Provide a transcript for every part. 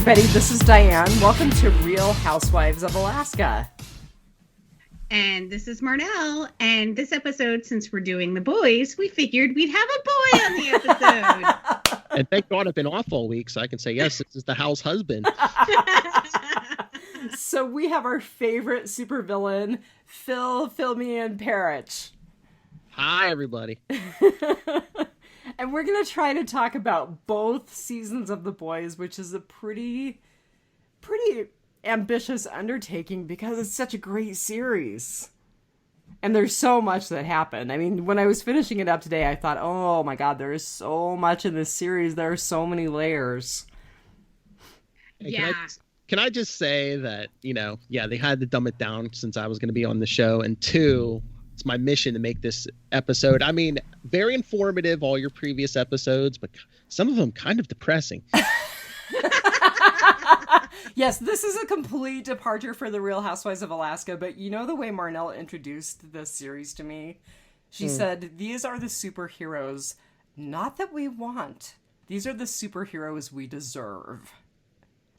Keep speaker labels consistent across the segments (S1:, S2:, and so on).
S1: everybody, this is Dianne. Welcome to Real Housewives of Alaska.
S2: And this is Marnell. And this episode, since we're doing the boys, we figured we'd have a boy on the episode.
S3: And thank God I've been off all week, so I can say, yes, this is the house husband.
S1: So we have our favorite supervillain, Phil, Filmy, and Parrish.
S3: Hi, everybody.
S1: And we're going to try to talk about both seasons of The Boys, which is a pretty ambitious undertaking because it's such a great series. And there's so much that happened. I mean, when I was finishing it up today, I thought, oh my God, there is so much in this series. There are so many layers.
S3: Hey,
S2: Yeah.
S3: Can I just say that, they had to dumb it down since I was going to be on the show. And two, it's my mission to make this episode, very informative, all your previous episodes, but some of them kind of depressing.
S1: Yes, this is a complete departure for the Real Housewives of Alaska, but you know the way Marnell introduced this series to me? She said, these are the superheroes, not that we want. These are the superheroes we deserve.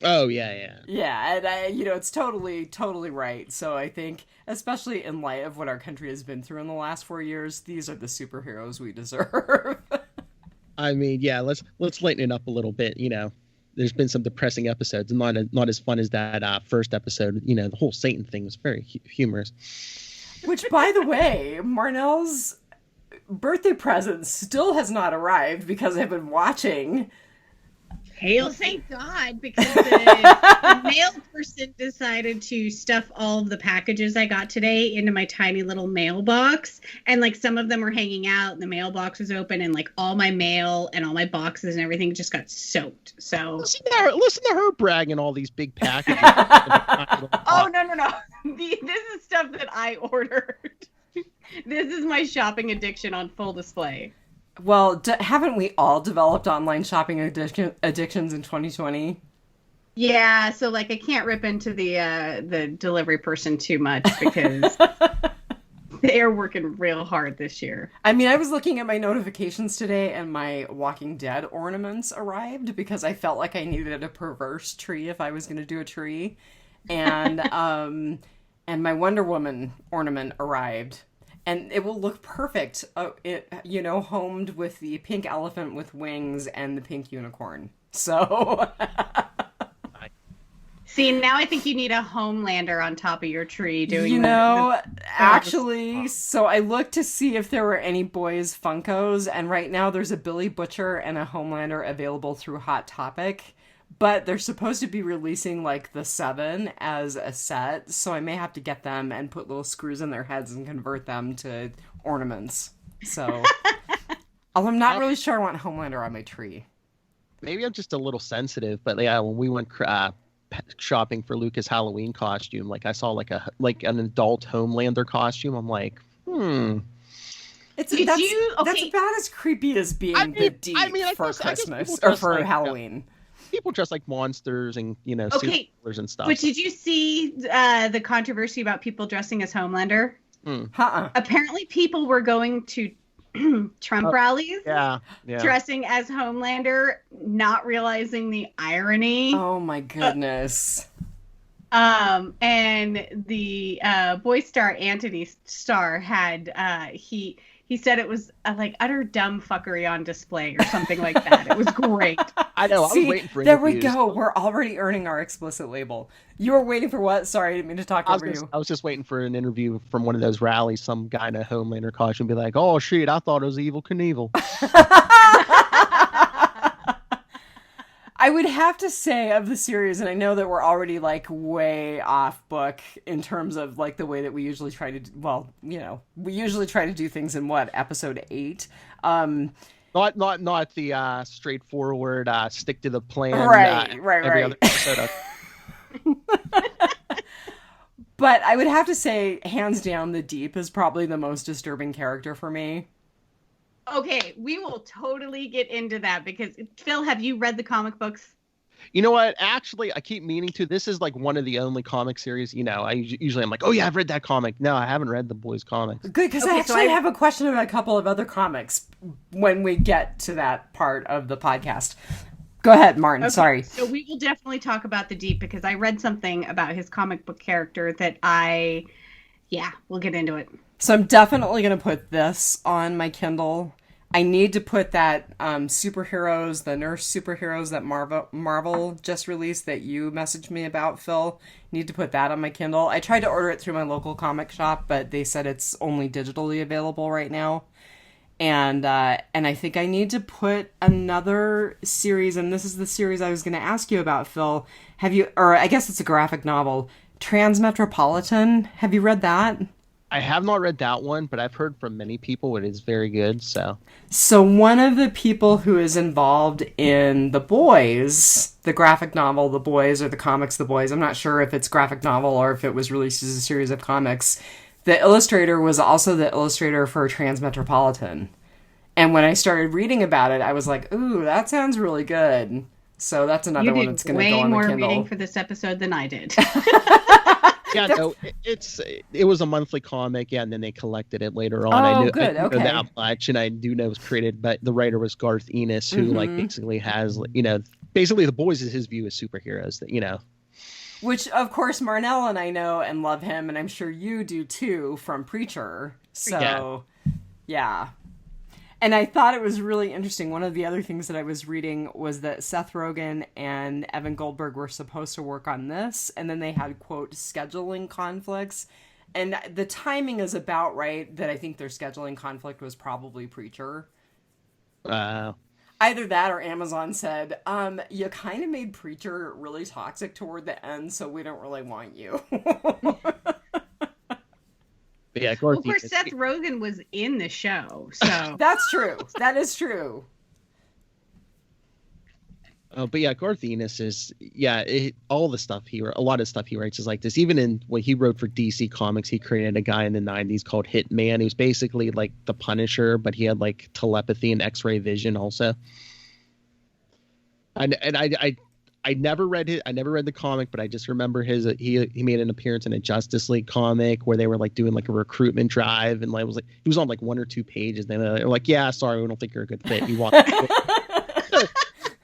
S3: Oh, yeah.
S1: Yeah, and it's totally right. So I think, especially in light of what our country has been through in the last 4 years, these are the superheroes we deserve.
S3: Let's lighten it up a little bit. There's been some depressing episodes, and not as fun as that first episode. The whole Satan thing was very humorous.
S1: Which, by the way, Marnell's birthday present still has not arrived because I've been watching.
S2: Hail, thank God, because the mail person decided to stuff all of the packages I got today into my tiny little mailbox. And some of them were hanging out and the mailbox was open and all my mail and all my boxes and everything just got soaked. So
S3: listen to her bragging all these big packages.
S2: Oh, no. This is stuff that I ordered. This is my shopping addiction on full display.
S1: Well, haven't we all developed online shopping addictions in 2020?
S2: Yeah, so I can't rip into the delivery person too much because they are working real hard this year.
S1: I mean, I was looking at my notifications today and my Walking Dead ornaments arrived because I felt like I needed a perverse tree if I was going to do a tree. And and my Wonder Woman ornament arrived. And it will look perfect, homed with the pink elephant with wings and the pink unicorn. So...
S2: See, now I think you need a Homelander on top of your tree doing
S1: actually, so I looked to see if there were any Boys Funkos, and right now there's a Billy Butcher and a Homelander available through Hot Topic. But they're supposed to be releasing the 7 as a set, so I may have to get them and put little screws in their heads and convert them to ornaments. So, although I'm not really sure I want Homelander on my tree.
S3: Maybe I'm just a little sensitive, but yeah, when we went shopping for Luca's Halloween costume, I saw an adult Homelander costume. I'm like,
S1: That's about as creepy as being the Deep for Christmas or for Halloween.
S3: People dress like monsters and, superheroes and stuff.
S2: But did you see the controversy about people dressing as Homelander? Apparently people were going to Trump rallies dressing as Homelander, not realizing the irony.
S1: Oh, my goodness.
S2: And the boy star, Anthony Starr, had... He said it was utter dumb fuckery on display or something like that. It was great.
S3: I know. I was waiting for
S1: there
S3: interviews.
S1: We go. We're already earning our explicit label. You were waiting for what? Sorry, I didn't mean to talk over you.
S3: I was just waiting for an interview from one of those rallies. Some guy in a Homelander costume be like, "Oh shit, I thought it was Evel Knievel."
S1: I would have to say of the series, and I know that we're already way off book in terms of the way that we usually try to we usually try to do things in episode 8.
S3: Not the straightforward stick to the plan.
S1: Right.
S3: Every other episode.
S1: But I would have to say, hands down, the Deep is probably the most disturbing character for me.
S2: Okay, we will totally get into that because, Phil, have you read the comic books?
S3: You know what? Actually, I keep meaning to. This is one of the only comic series. I usually I'm like, oh yeah, I've read that comic. No, I haven't read the boys' comics.
S1: Good, because I actually have a question about a couple of other comics when we get to that part of the podcast. Go ahead, Martin.
S2: Okay,
S1: Sorry.
S2: so we will definitely talk about the Deep because I read something about his comic book character that we'll get into it.
S1: So I'm definitely going to put this on my Kindle. I need to put that superheroes, the nurse superheroes that Marvel just released that you messaged me about, Phil. Need to put that on my Kindle. I tried to order it through my local comic shop, but they said it's only digitally available right now. And I think I need to put another series, and this is the series I was going to ask you about, Phil. I guess it's a graphic novel, Transmetropolitan. Have you read that?
S3: I have not read that one, but I've heard from many people it is very good.
S1: So one of the people who is involved in The Boys, the graphic novel The Boys, or the comics The Boys, I'm not sure if it's graphic novel or if it was released as a series of comics, the illustrator was also the illustrator for Transmetropolitan. And when I started reading about it, I was like, ooh, that sounds really good. So that's another one that's going to go on the Kindle.
S2: You did way more reading for this episode than I did.
S3: Yeah, no, it was a monthly comic, and then they collected it later on.
S1: Oh,
S3: I knew,
S1: good.
S3: I
S1: Okay.
S3: know that much, and I do know it was created, but the writer was Garth Ennis, who like basically has, basically The Boys is his view as superheroes,
S1: Which, of course, Marnell and I know and love him, and I'm sure you do too, from Preacher. So, yeah. And I thought it was really interesting. One of the other things that I was reading was that Seth Rogen and Evan Goldberg were supposed to work on this, and then they had, quote, scheduling conflicts. And the timing is about right that I think their scheduling conflict was probably Preacher. Either that or Amazon said, you kind of made Preacher really toxic toward the end, so we don't really want you.
S3: Yeah,
S2: of course, Seth Rogen was in the show, so
S1: that's true. That is true.
S3: But yeah, Garth Ennis is all the stuff a lot of stuff he writes is like this. Even in what he wrote for DC Comics, he created a guy in the '90s called Hitman. He was basically like the Punisher, but he had like telepathy and X-ray vision also. And I never read the comic, but I just remember he made an appearance in a Justice League comic where they were like doing like a recruitment drive, and like he was on like 1 or 2 pages. Then they're like, "Yeah, sorry, we don't think you're a good fit." You walk,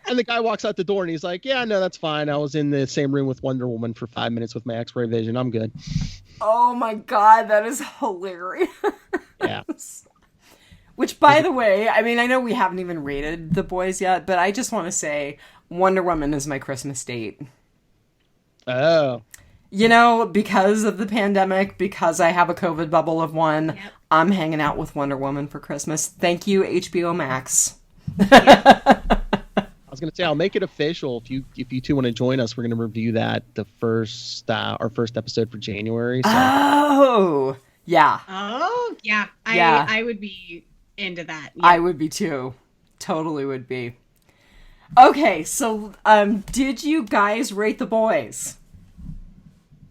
S3: and the guy walks out the door, and he's like, "Yeah, no, that's fine. I was in the same room with Wonder Woman for 5 minutes with my X-ray vision. I'm good."
S1: Oh my god, that is hilarious.
S3: Yeah.
S1: Which, by the way, I mean, I know we haven't even rated The Boys yet, but I just want to say Wonder Woman is my Christmas date.
S3: Oh.
S1: Because of the pandemic, because I have a COVID bubble of one, I'm hanging out with Wonder Woman for Christmas. Thank you, HBO Max.
S3: I was going to say, I'll make it official. If you two want to join us, we're going to review that our first episode for January. So.
S1: Oh, yeah.
S2: Oh, yeah. I would be into that. Yeah.
S1: I would be too. Totally would be. Okay, so did you guys rate The Boys?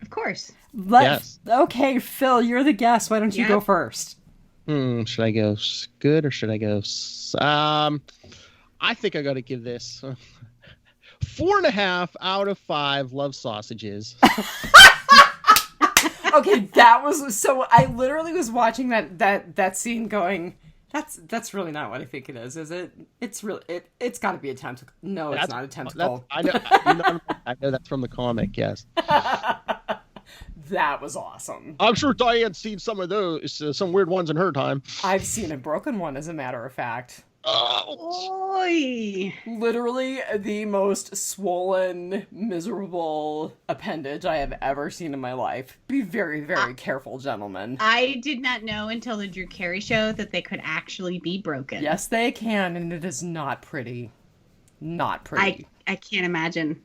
S2: Of course.
S3: Yes.
S1: Okay, Phil, you're the guest. Why don't you go first?
S3: Should I go good or should I go? I think I got to give this 4.5 out of 5 love sausages.
S1: Okay, that was so. I literally was watching that scene, going, "That's really not what I think it is it? It's really it's got to be a tentacle. No, it's not a tentacle."
S3: I know that's from the comic. Yes.
S1: That was awesome.
S3: I'm sure Diane's seen some of those, some weird ones in her time.
S1: I've seen a broken one, as a matter of fact.
S2: Oy.
S1: Literally the most swollen, miserable appendage I have ever seen in my life. Be very, very careful, gentlemen.
S2: I did not know until the Drew Carey show that they could actually be broken.
S1: Yes, they can, and it is not pretty. Not pretty.
S2: I can't imagine.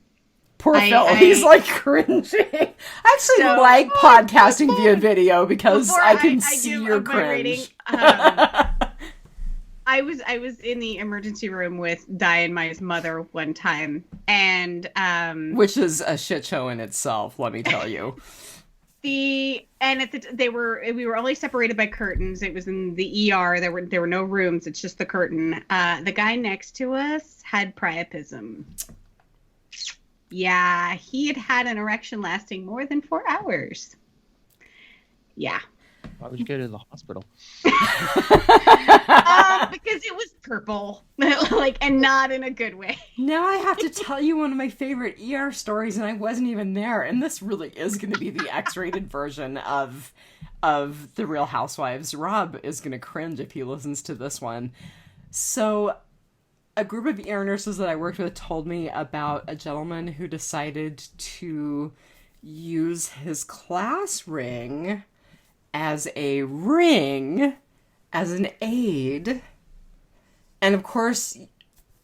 S1: Poor Phil, he's like cringing. I actually like podcasting via video because I can see your cringe.
S2: I was in the emergency room with Dianne's mother one time, and
S1: which is a shit show in itself, let me tell you.
S2: We were only separated by curtains. It was in the ER. There were no rooms. It's just the curtain. The guy next to us had priapism. Yeah, he had an erection lasting more than 4 hours. Yeah.
S3: Why would you go to the hospital?
S2: Because it was purple. Like, Like, and not in a good way.
S1: Now I have to tell you one of my favorite ER stories, and I wasn't even there. And this really is going to be the X-rated version of The Real Housewives. Rob is going to cringe if he listens to this one. So, a group of ER nurses that I worked with told me about a gentleman who decided to use his class ring as a ring, as an aid. And of course,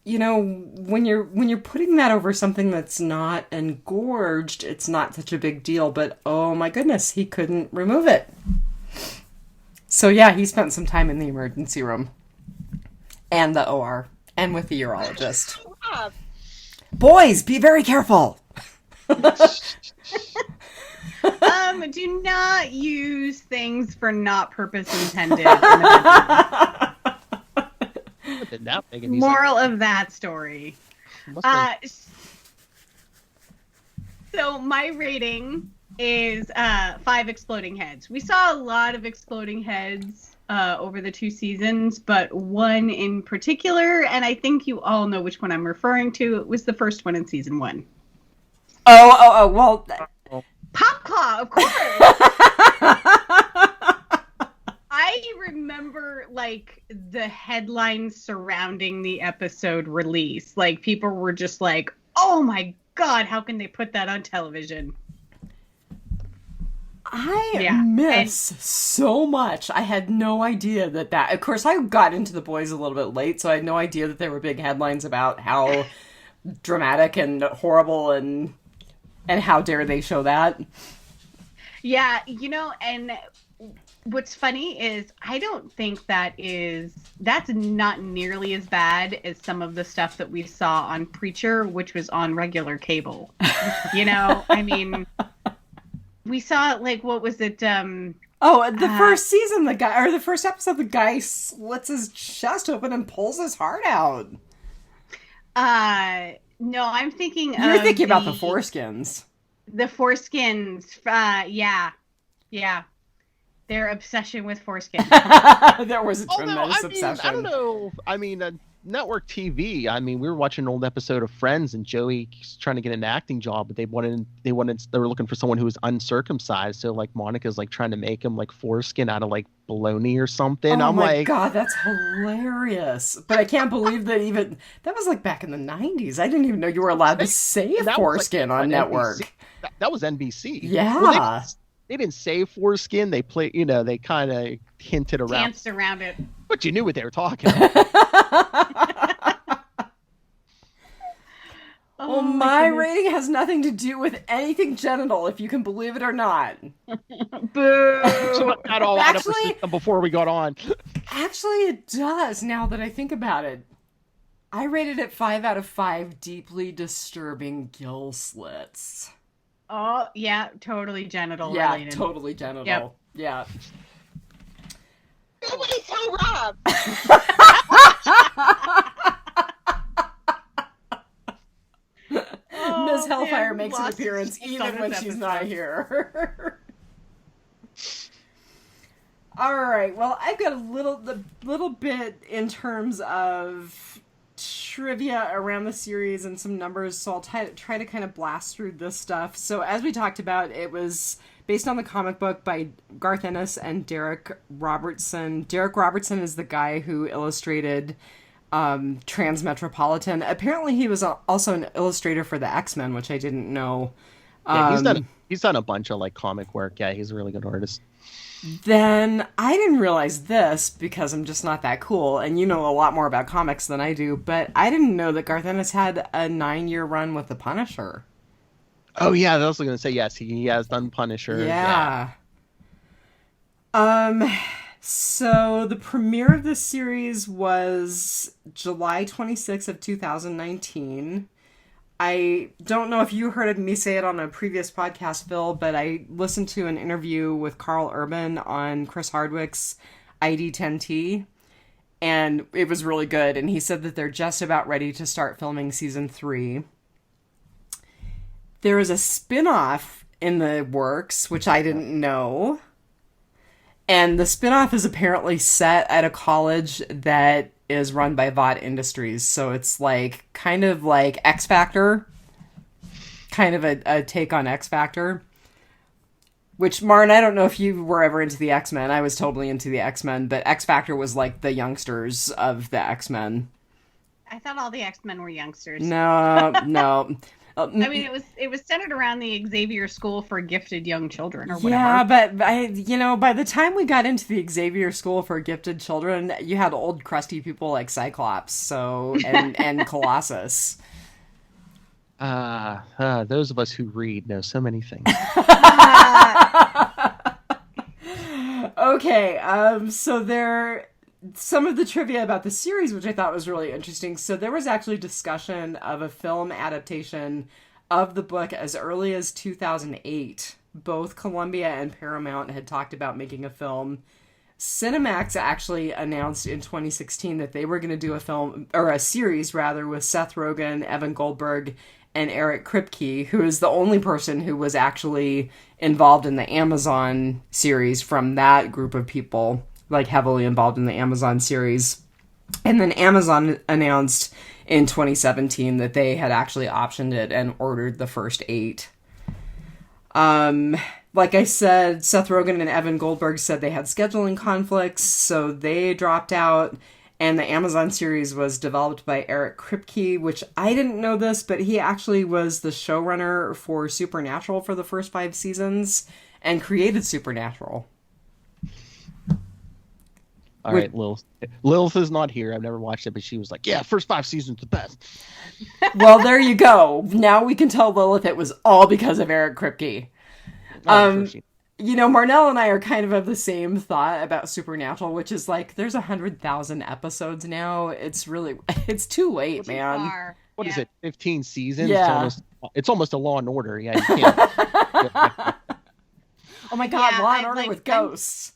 S1: you know, when you're putting that over something that's not engorged, it's not such a big deal. But oh my goodness, he couldn't remove it. So yeah, he spent some time in the emergency room and the OR and with the urologist. Boys, be very careful.
S2: Do not use things for not purpose intended. In the Moral of that story. So my rating is 5 exploding heads. We saw a lot of exploding heads over the 2 seasons, but one in particular, and I think you all know which one I'm referring to. It was the first one in season 1.
S1: Well,
S2: Pop Claw, of course. I remember, like, the headlines surrounding the episode release. Like, people were just like, oh my God, how can they put that on television?
S1: I miss so much. I had no idea that... Of course, I got into The Boys a little bit late, so I had no idea that there were big headlines about how dramatic and horrible and how dare they show that.
S2: Yeah, you know, and what's funny is I don't think that's not nearly as bad as some of the stuff that we saw on Preacher, which was on regular cable. You know, I mean, we saw, like, what was it?
S1: The first season, the first episode, the guy slits his chest open and pulls his heart out.
S2: No, I'm thinking
S1: You're thinking about the foreskins.
S2: The foreskins, yeah. Their obsession with foreskins.
S1: There was a tremendous obsession.
S3: I don't know. I mean, network TV. I mean, we were watching an old episode of Friends, and Joey's trying to get an acting job, but they were looking for someone who was uncircumcised. So, like, Monica's like trying to make him like foreskin out of like bologna or something.
S1: Oh my God, that's hilarious! But I can't believe that that was like back in the 90s. I didn't even know you were allowed to say foreskin on network.
S3: NBC. That was NBC.
S1: Yeah.
S3: Well, they didn't say foreskin. They they kind of hinted around.
S2: Danced around it.
S3: But you knew what they were talking about.
S1: Well, my rating has nothing to do with anything genital, if you can believe it or not.
S2: Boo!
S3: Got all out of our system before we got on.
S1: Actually, it does, now that I think about it. I rated it 5 out of 5 deeply disturbing gill slits.
S2: Oh, yeah, totally genital
S1: related.
S2: Yeah,
S1: Totally genital.
S2: Yep.
S1: Yeah.
S4: Nobody tell Rob.
S1: Ms. Hellfire makes an appearance even when she's not here. All right. Well, I've got a little bit in terms of trivia around the series and some numbers, so I'll try to kind of blast through this stuff. So as we talked about, it was based on the comic book by Garth Ennis and Derek Robertson. Derek Robertson is the guy who illustrated Transmetropolitan. Apparently he was also an illustrator for the X-Men, which I didn't know.
S3: Yeah, he's done a bunch of like comic work. Yeah, he's a really good artist.
S1: Then I didn't realize this because I'm just not that cool, and you know a lot more about comics than I do, but I didn't know that Garth Ennis had a 9-year run with The Punisher.
S3: Oh yeah, I was going to say yes, he has done Punisher.
S1: Yeah. So the premiere of this series was July 26th of 2019. I don't know if you heard me say it on a previous podcast, Phil, but I listened to an interview with Carl Urban on Chris Hardwick's ID10T, and it was really good. And he said that they're just about ready to start filming season 3. There is a spin-off in the works, which I didn't know. And the spinoff is apparently set at a college that is run by Vought Industries. So it's like kind of like X Factor, kind of a take on X Factor. Which, Marn, I don't know if you were ever into the X-Men. I was totally into the X-Men, but X Factor was like the youngsters of the X-Men.
S2: I thought all the X-Men were youngsters.
S1: No.
S2: I mean, it was centered around the Xavier School for Gifted Young Children or whatever.
S1: Yeah, but by the time we got into the Xavier School for Gifted Children, you had old crusty people like Cyclops, and Colossus.
S3: Those of us who read know so many things.
S1: Okay, so some of the trivia about the series, which I thought was really interesting. So there was actually discussion of a film adaptation of the book as early as 2008. Both Columbia and Paramount had talked about making a film. Cinemax actually announced in 2016 that they were going to do a film, or a series rather, with Seth Rogen, Evan Goldberg, and Eric Kripke, who is the only person who was actually involved in the Amazon series from that group of people, like heavily involved in the Amazon series. And then Amazon announced in 2017 that they had actually optioned it and ordered the first 8. Like I said, Seth Rogen and Evan Goldberg said they had scheduling conflicts, so they dropped out. And the Amazon series was developed by Eric Kripke, which I didn't know this, but he actually was the showrunner for Supernatural for the first 5 seasons and created Supernatural.
S3: All right, Lilith. Lilith is not here. I've never watched it, but she was like, yeah, first 5 seasons the best.
S1: Well, there you go. Now we can tell Lilith it was all because of Eric Kripke. Marnell and I are kind of the same thought about Supernatural, which is like, there's 100,000 episodes now. It's too late, man.
S2: Far.
S3: What is it? 15 seasons?
S1: Yeah.
S3: It's almost a Law and Order. Yeah, you can't.
S1: Oh my God,
S2: Yeah,
S1: Law and Order with ghosts.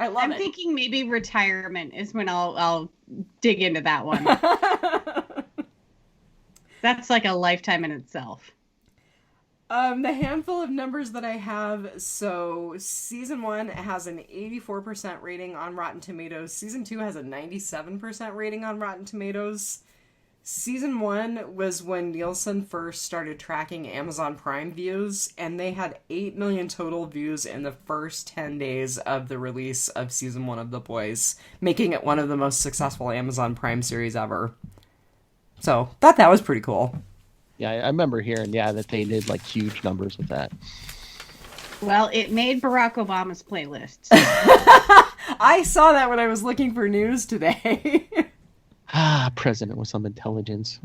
S1: I love it.
S2: I'm thinking maybe retirement is when I'll dig into that one. That's like a lifetime in itself.
S1: The handful of numbers that I have, so season 1 has an 84% rating on Rotten Tomatoes. Season 2 has a 97% rating on Rotten Tomatoes. Season 1 was when Nielsen first started tracking Amazon Prime views, and they had 8 million total views in the first 10 days of the release of season 1 of The Boys, making it one of the most successful Amazon Prime series ever. So, thought that was pretty cool.
S3: Yeah, I remember hearing, that they did like huge numbers with that.
S2: Well, it made Barack Obama's playlist.
S1: I saw that when I was looking for news today.
S3: President with some intelligence.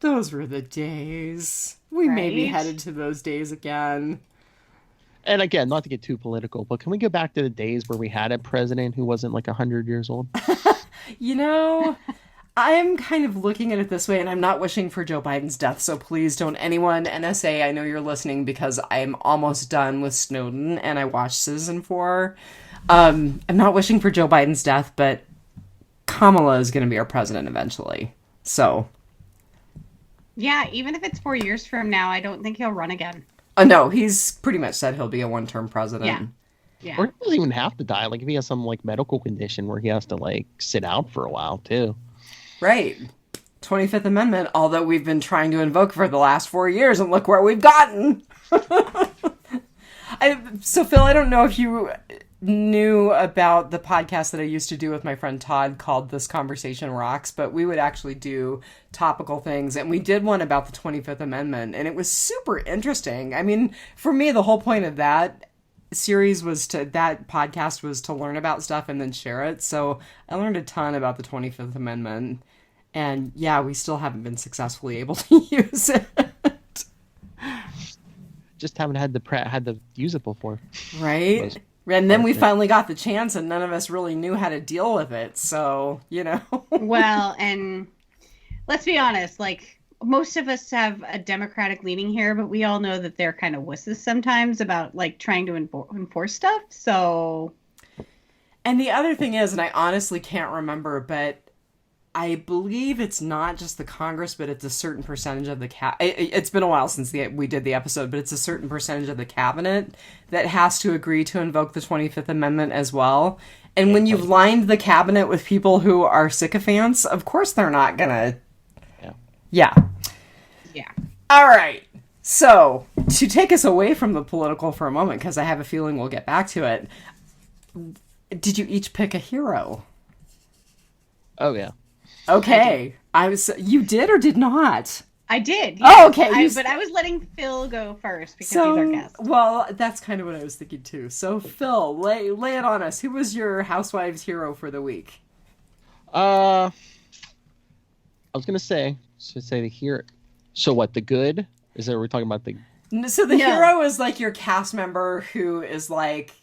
S1: Those were the days. We may be headed to those days again.
S3: And again, not to get too political, but can we go back to the days where we had a president who wasn't like 100 years old?
S1: I'm kind of looking at it this way, and I'm not wishing for Joe Biden's death, so please don't anyone, NSA, I know you're listening, because I'm almost done with Snowden, and I watched Citizen 4. I'm not wishing for Joe Biden's death, but Kamala is going to be our president eventually, so.
S2: Yeah, even if it's 4 years from now, I don't think he'll run again.
S1: No, he's pretty much said he'll be a one-term president.
S2: Yeah.
S3: Or he doesn't even have to die, like if he has some like medical condition where he has to like sit out for a while, too.
S1: Right. 25th Amendment, although we've been trying to invoke for the last 4 years, and look where we've gotten. So, Phil, I don't know if you knew about the podcast that I used to do with my friend Todd called This Conversation Rocks, but we would actually do topical things, and we did one about the 25th Amendment, and it was super interesting. I mean, for me, the whole point of that podcast was to learn about stuff and then share it. So I learned a ton about the 25th Amendment, and we still haven't been successfully able to use it.
S3: Just haven't had to use it before.
S1: Right. And then we finally got the chance, and none of us really knew how to deal with it. So,
S2: Well, and let's be honest, like, most of us have a Democratic leaning here, but we all know that they're kind of wusses sometimes about like trying to enforce stuff. So,
S1: and the other thing is, and I honestly can't remember, but I believe it's not just the Congress, but it's a certain percentage of the it's been a while since we did the episode, but it's a certain percentage of the cabinet that has to agree to invoke the 25th Amendment as well. And when you've lined the cabinet with people who are sycophants, of course they're not gonna. Yeah. All right. So, to take us away from the political for a moment, because I have a feeling we'll get back to it, did you each pick a hero?
S3: Oh, yeah.
S1: Okay. You did or did not?
S2: I did.
S1: Yeah. Oh, okay.
S2: But I was letting Phil go first because he's our guest.
S1: Well, that's kind of what I was thinking too. So, Phil, lay it on us. Who was your Housewives hero for the week?
S3: I was going to say the hero. So what, the good? Is that what we're talking about?
S1: So the hero is like your cast member who is like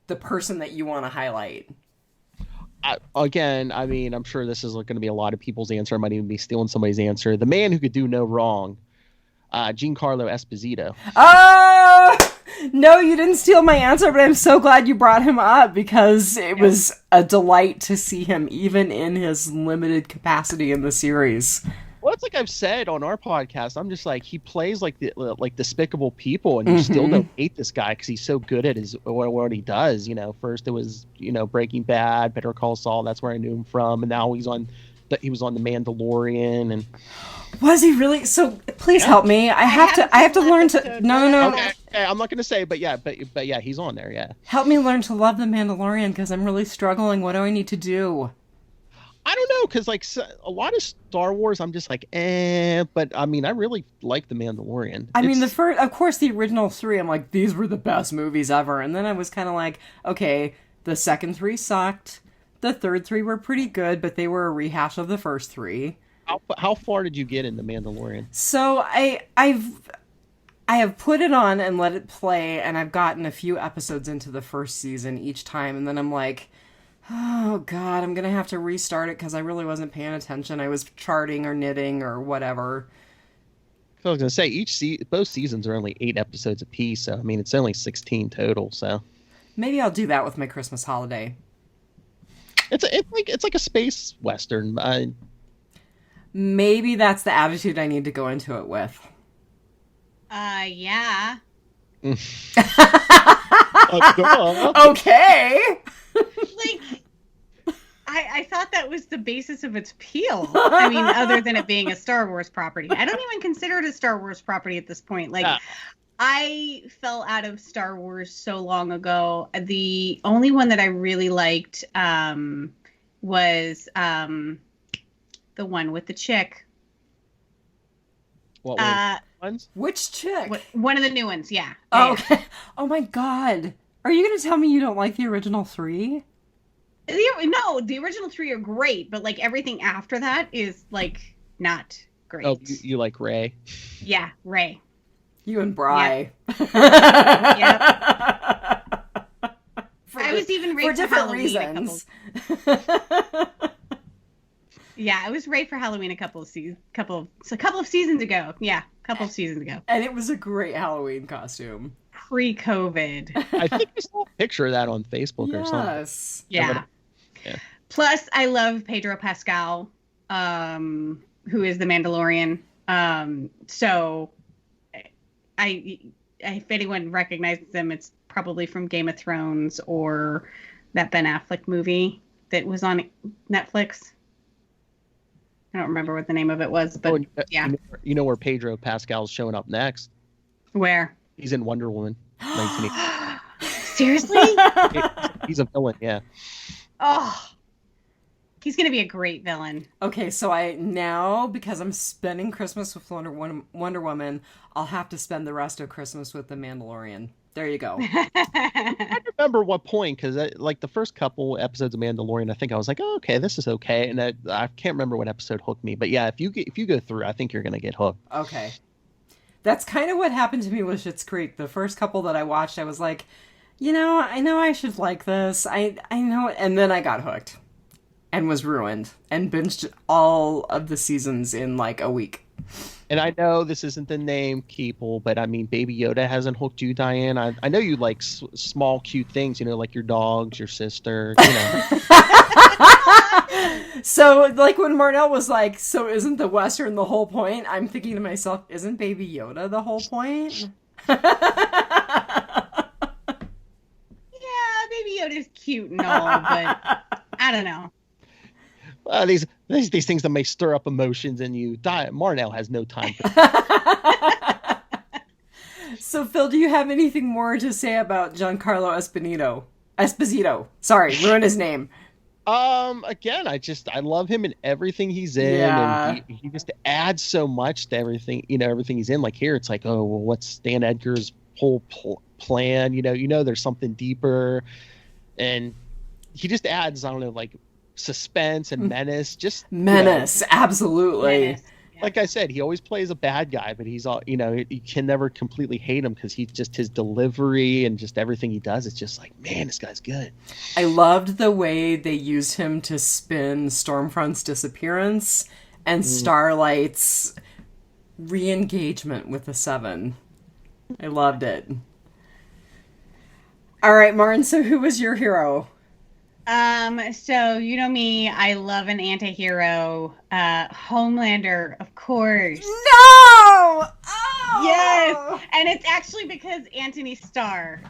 S1: the person that you want to highlight.
S3: Again, I mean, I'm sure this is going to be a lot of people's answer. I might even be stealing somebody's answer. The man who could do no wrong, Giancarlo Esposito.
S1: Oh! No, you didn't steal my answer, but I'm so glad you brought him up because it was a delight to see him even in his limited capacity in the series.
S3: Well, it's like I've said on our podcast. I'm just like, he plays like despicable people, and you still don't hate this guy because he's so good at what he does. You know, first it was Breaking Bad, Better Call Saul. That's where I knew him from, and now he was on The Mandalorian. And
S1: was he really? So please help me. I have to learn to. No.
S3: Okay, I'm not gonna say, but yeah, he's on there. Yeah.
S1: Help me learn to love The Mandalorian because I'm really struggling. What do I need to do?
S3: I don't know, because like a lot of Star Wars, I'm just like, but I mean, I really like The Mandalorian.
S1: I mean, of course, the original 3, I'm like, these were the best movies ever. And then I was kind of like, okay, the second 3 sucked. The third 3 were pretty good, but they were a rehash of the first 3.
S3: How far did you get in The Mandalorian?
S1: So I have put it on and let it play, and I've gotten a few episodes into the first season each time, and then I'm like, oh, God, I'm going to have to restart it because I really wasn't paying attention. I was charting or knitting or whatever.
S3: I was going to say, both seasons are only 8 episodes apiece, so, I mean, it's only 16 total, so.
S1: Maybe I'll do that with my Christmas holiday.
S3: It's like a space western.
S1: Maybe that's the attitude I need to go into it with.
S2: Yeah.
S1: Okay.
S2: Like, I thought that was the basis of its appeal. I mean, other than it being a Star Wars property. I don't even consider it a Star Wars property at this point. Like, I fell out of Star Wars so long ago. The only one that I really liked was the one with the chick.
S3: What ones?
S1: Which chick?
S2: One of the new ones, yeah.
S1: Oh, okay. Oh my God. Are you going to tell me you don't like the original 3?
S2: No, the original 3 are great, but like everything after that is like not great.
S3: Oh, you like Rey?
S2: Yeah, Rey.
S1: You and Bri.
S2: Yep. I was even Rey for different reasons. Yeah, I was Rey for Halloween a couple of seasons ago. Yeah, a couple of seasons ago.
S1: And it was a great Halloween costume.
S2: Pre-COVID.
S3: I think I saw a picture of that on Facebook or something.
S1: Yes.
S2: Yeah. Plus, I love Pedro Pascal, who is the Mandalorian. So, if anyone recognizes him, it's probably from Game of Thrones or that Ben Affleck movie that was on Netflix. I don't remember what the name of it was, but yeah.
S3: You know where Pedro Pascal's showing up next?
S2: Where?
S3: He's in Wonder Woman. 1980.
S2: Seriously?
S3: He's a villain, yeah.
S2: Oh, he's going to be a great villain.
S1: Okay, so because I'm spending Christmas with Wonder Woman, I'll have to spend the rest of Christmas with The Mandalorian. There you go.
S3: I don't remember what point, because like the first couple episodes of Mandalorian, I think I was like, oh, okay, this is okay. And I can't remember what episode hooked me. But yeah, if you go through, I think you're going to get hooked.
S1: Okay. That's kind of what happened to me with Schitt's Creek. The first couple that I watched, I was like, I know I should like this. I know. And then I got hooked and was ruined and binged all of the seasons in like a week.
S3: And I know this isn't the name, Keeple, but I mean, Baby Yoda hasn't hooked you, Diane. I know you like small, cute things, like your dogs, your sister.
S1: So, like, when Marnell was like, so isn't the Western the whole point? I'm thinking to myself, isn't Baby Yoda the whole point?
S2: Yeah, Baby Yoda's cute and all, but I don't know.
S3: These things that may stir up emotions in you. Marnell has no time for
S1: So, Phil, do you have anything more to say about Giancarlo Esposito? Sorry, ruin his name.
S3: Again, I love him in everything he's in, and he just adds so much to everything, everything he's in. Like here, it's like, oh, well, what's Dan Edgar's whole plan? There's something deeper, and he just adds, I don't know, like suspense and menace. Just
S1: menace, absolutely.
S2: Menace.
S3: Like I said, he always plays a bad guy, but he's all, you can never completely hate him because his delivery and just everything he does. It's just like, man, this guy's good.
S1: I loved the way they used him to spin Stormfront's disappearance and Starlight's re-engagement with the Seven. I loved it. All right, Martin, so who was your hero?
S2: So you know me, I love an anti-hero. Homelander, of course.
S1: No! Oh!
S2: Yes! And it's actually because Anthony Starr.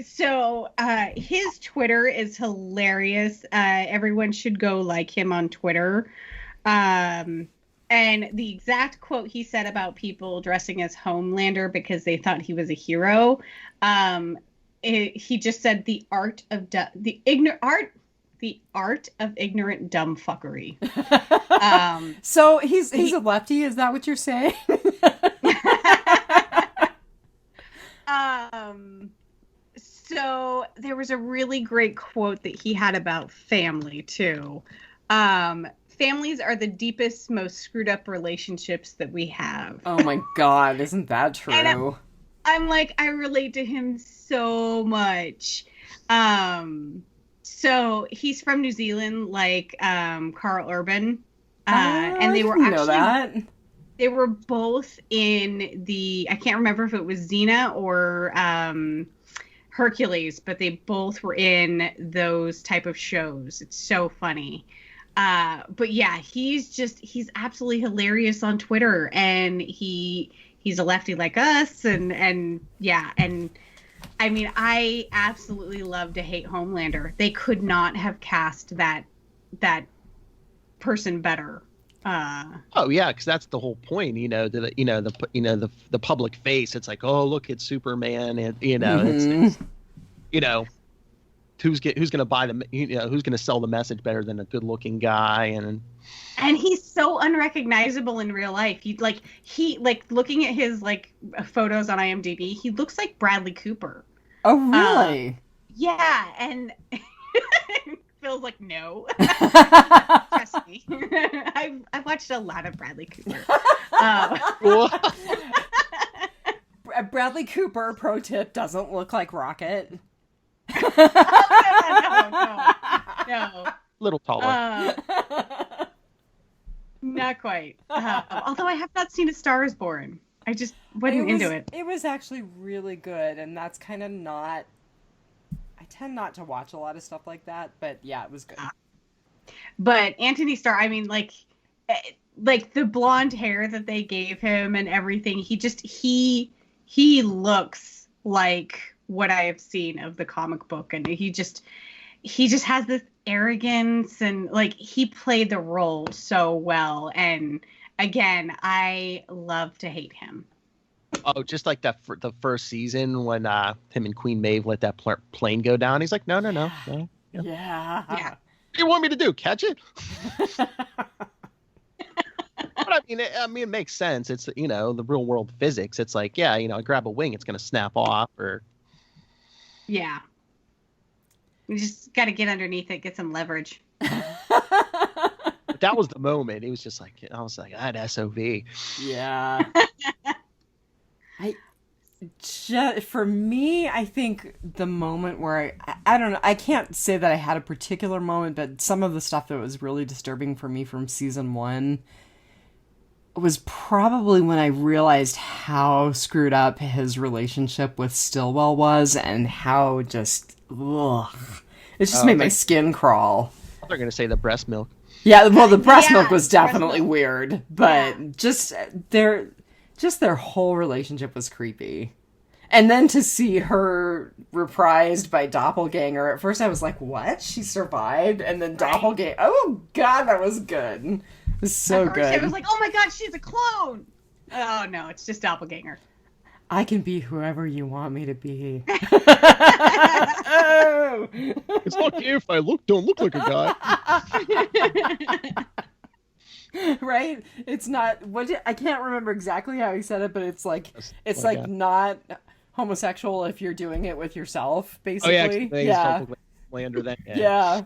S2: So his Twitter is hilarious. Everyone should go like him on Twitter. And the exact quote he said about people dressing as Homelander because they thought he was a hero, he just said the art of ignorant dumb fuckery.
S1: So he's a lefty. Is that what you're saying?
S2: So there was a really great quote that he had about family too. Families are the deepest, most screwed up relationships that we have.
S1: Oh my God, isn't that true?
S2: And I'm like, I relate to him so much. So he's from New Zealand, like Carl Urban. And they were they were both in I can't remember if it was Xena or Hercules, but they both were in those type of shows. It's so funny. But yeah, he's absolutely hilarious on Twitter, and he's a lefty like us, and yeah, and I mean, I absolutely love to hate Homelander. They could not have cast that person better.
S3: Oh yeah, because that's the whole point. The public face. It's like, oh look, it's Superman, and it's who's gonna buy who's gonna sell the message better than a good looking guy, and
S2: he's so unrecognizable in real life. He looking at his photos on IMDb, he looks like Bradley Cooper.
S1: Oh really?
S2: Yeah, and Phil's like, no. Trust me. I've watched a lot of Bradley Cooper.
S1: Bradley Cooper, pro tip, doesn't look like Rocket.
S2: No.
S3: Little taller.
S2: Not quite. Although I have not seen A Star Is Born. I just wasn't into it.
S1: It was actually really good, and that's kind of not... I tend not to watch a lot of stuff like that, but yeah, it was good.
S2: But Anthony Starr, I mean, like the blonde hair that they gave him and everything, he looks like what I have seen of the comic book, and he just has this arrogance, and he played the role so well. And again, I love to hate him.
S3: Oh, just like that for the first season when him and Queen Maeve let that plane go down. He's like, no.
S1: Yeah.
S2: Yeah.
S3: What do you want me to do? Catch it? But I mean, it makes sense. It's the real world physics. It's like, yeah, I grab a wing, it's gonna snap off, or
S2: yeah. You just got to get underneath it, get some leverage.
S3: That was the moment. It was just like, I was like, SOV.
S1: Yeah. For me, I think the moment where I don't know, I can't say that I had a particular moment, but some of the stuff that was really disturbing for me from season 1 was probably when I realized how screwed up his relationship with Stillwell was and how just, ugh. It just made my skin crawl.
S3: They're going to say the breast milk.
S1: Yeah, well, the breast milk was definitely weird, but just their whole relationship was creepy. And then to see her reprised by Doppelganger, at first I was like, what? She survived? And then Doppelganger, oh god, that was good. It was so good.
S2: I was like, oh my god, she's a clone! Oh no, it's just Doppelganger.
S1: I can be whoever you want me to be.
S3: It's okay if I don't look like a guy.
S1: Right? It's not I can't remember exactly how he said it, but it's like not homosexual if you're doing it with yourself, basically.
S3: Oh yeah. Lander then.
S1: Yeah.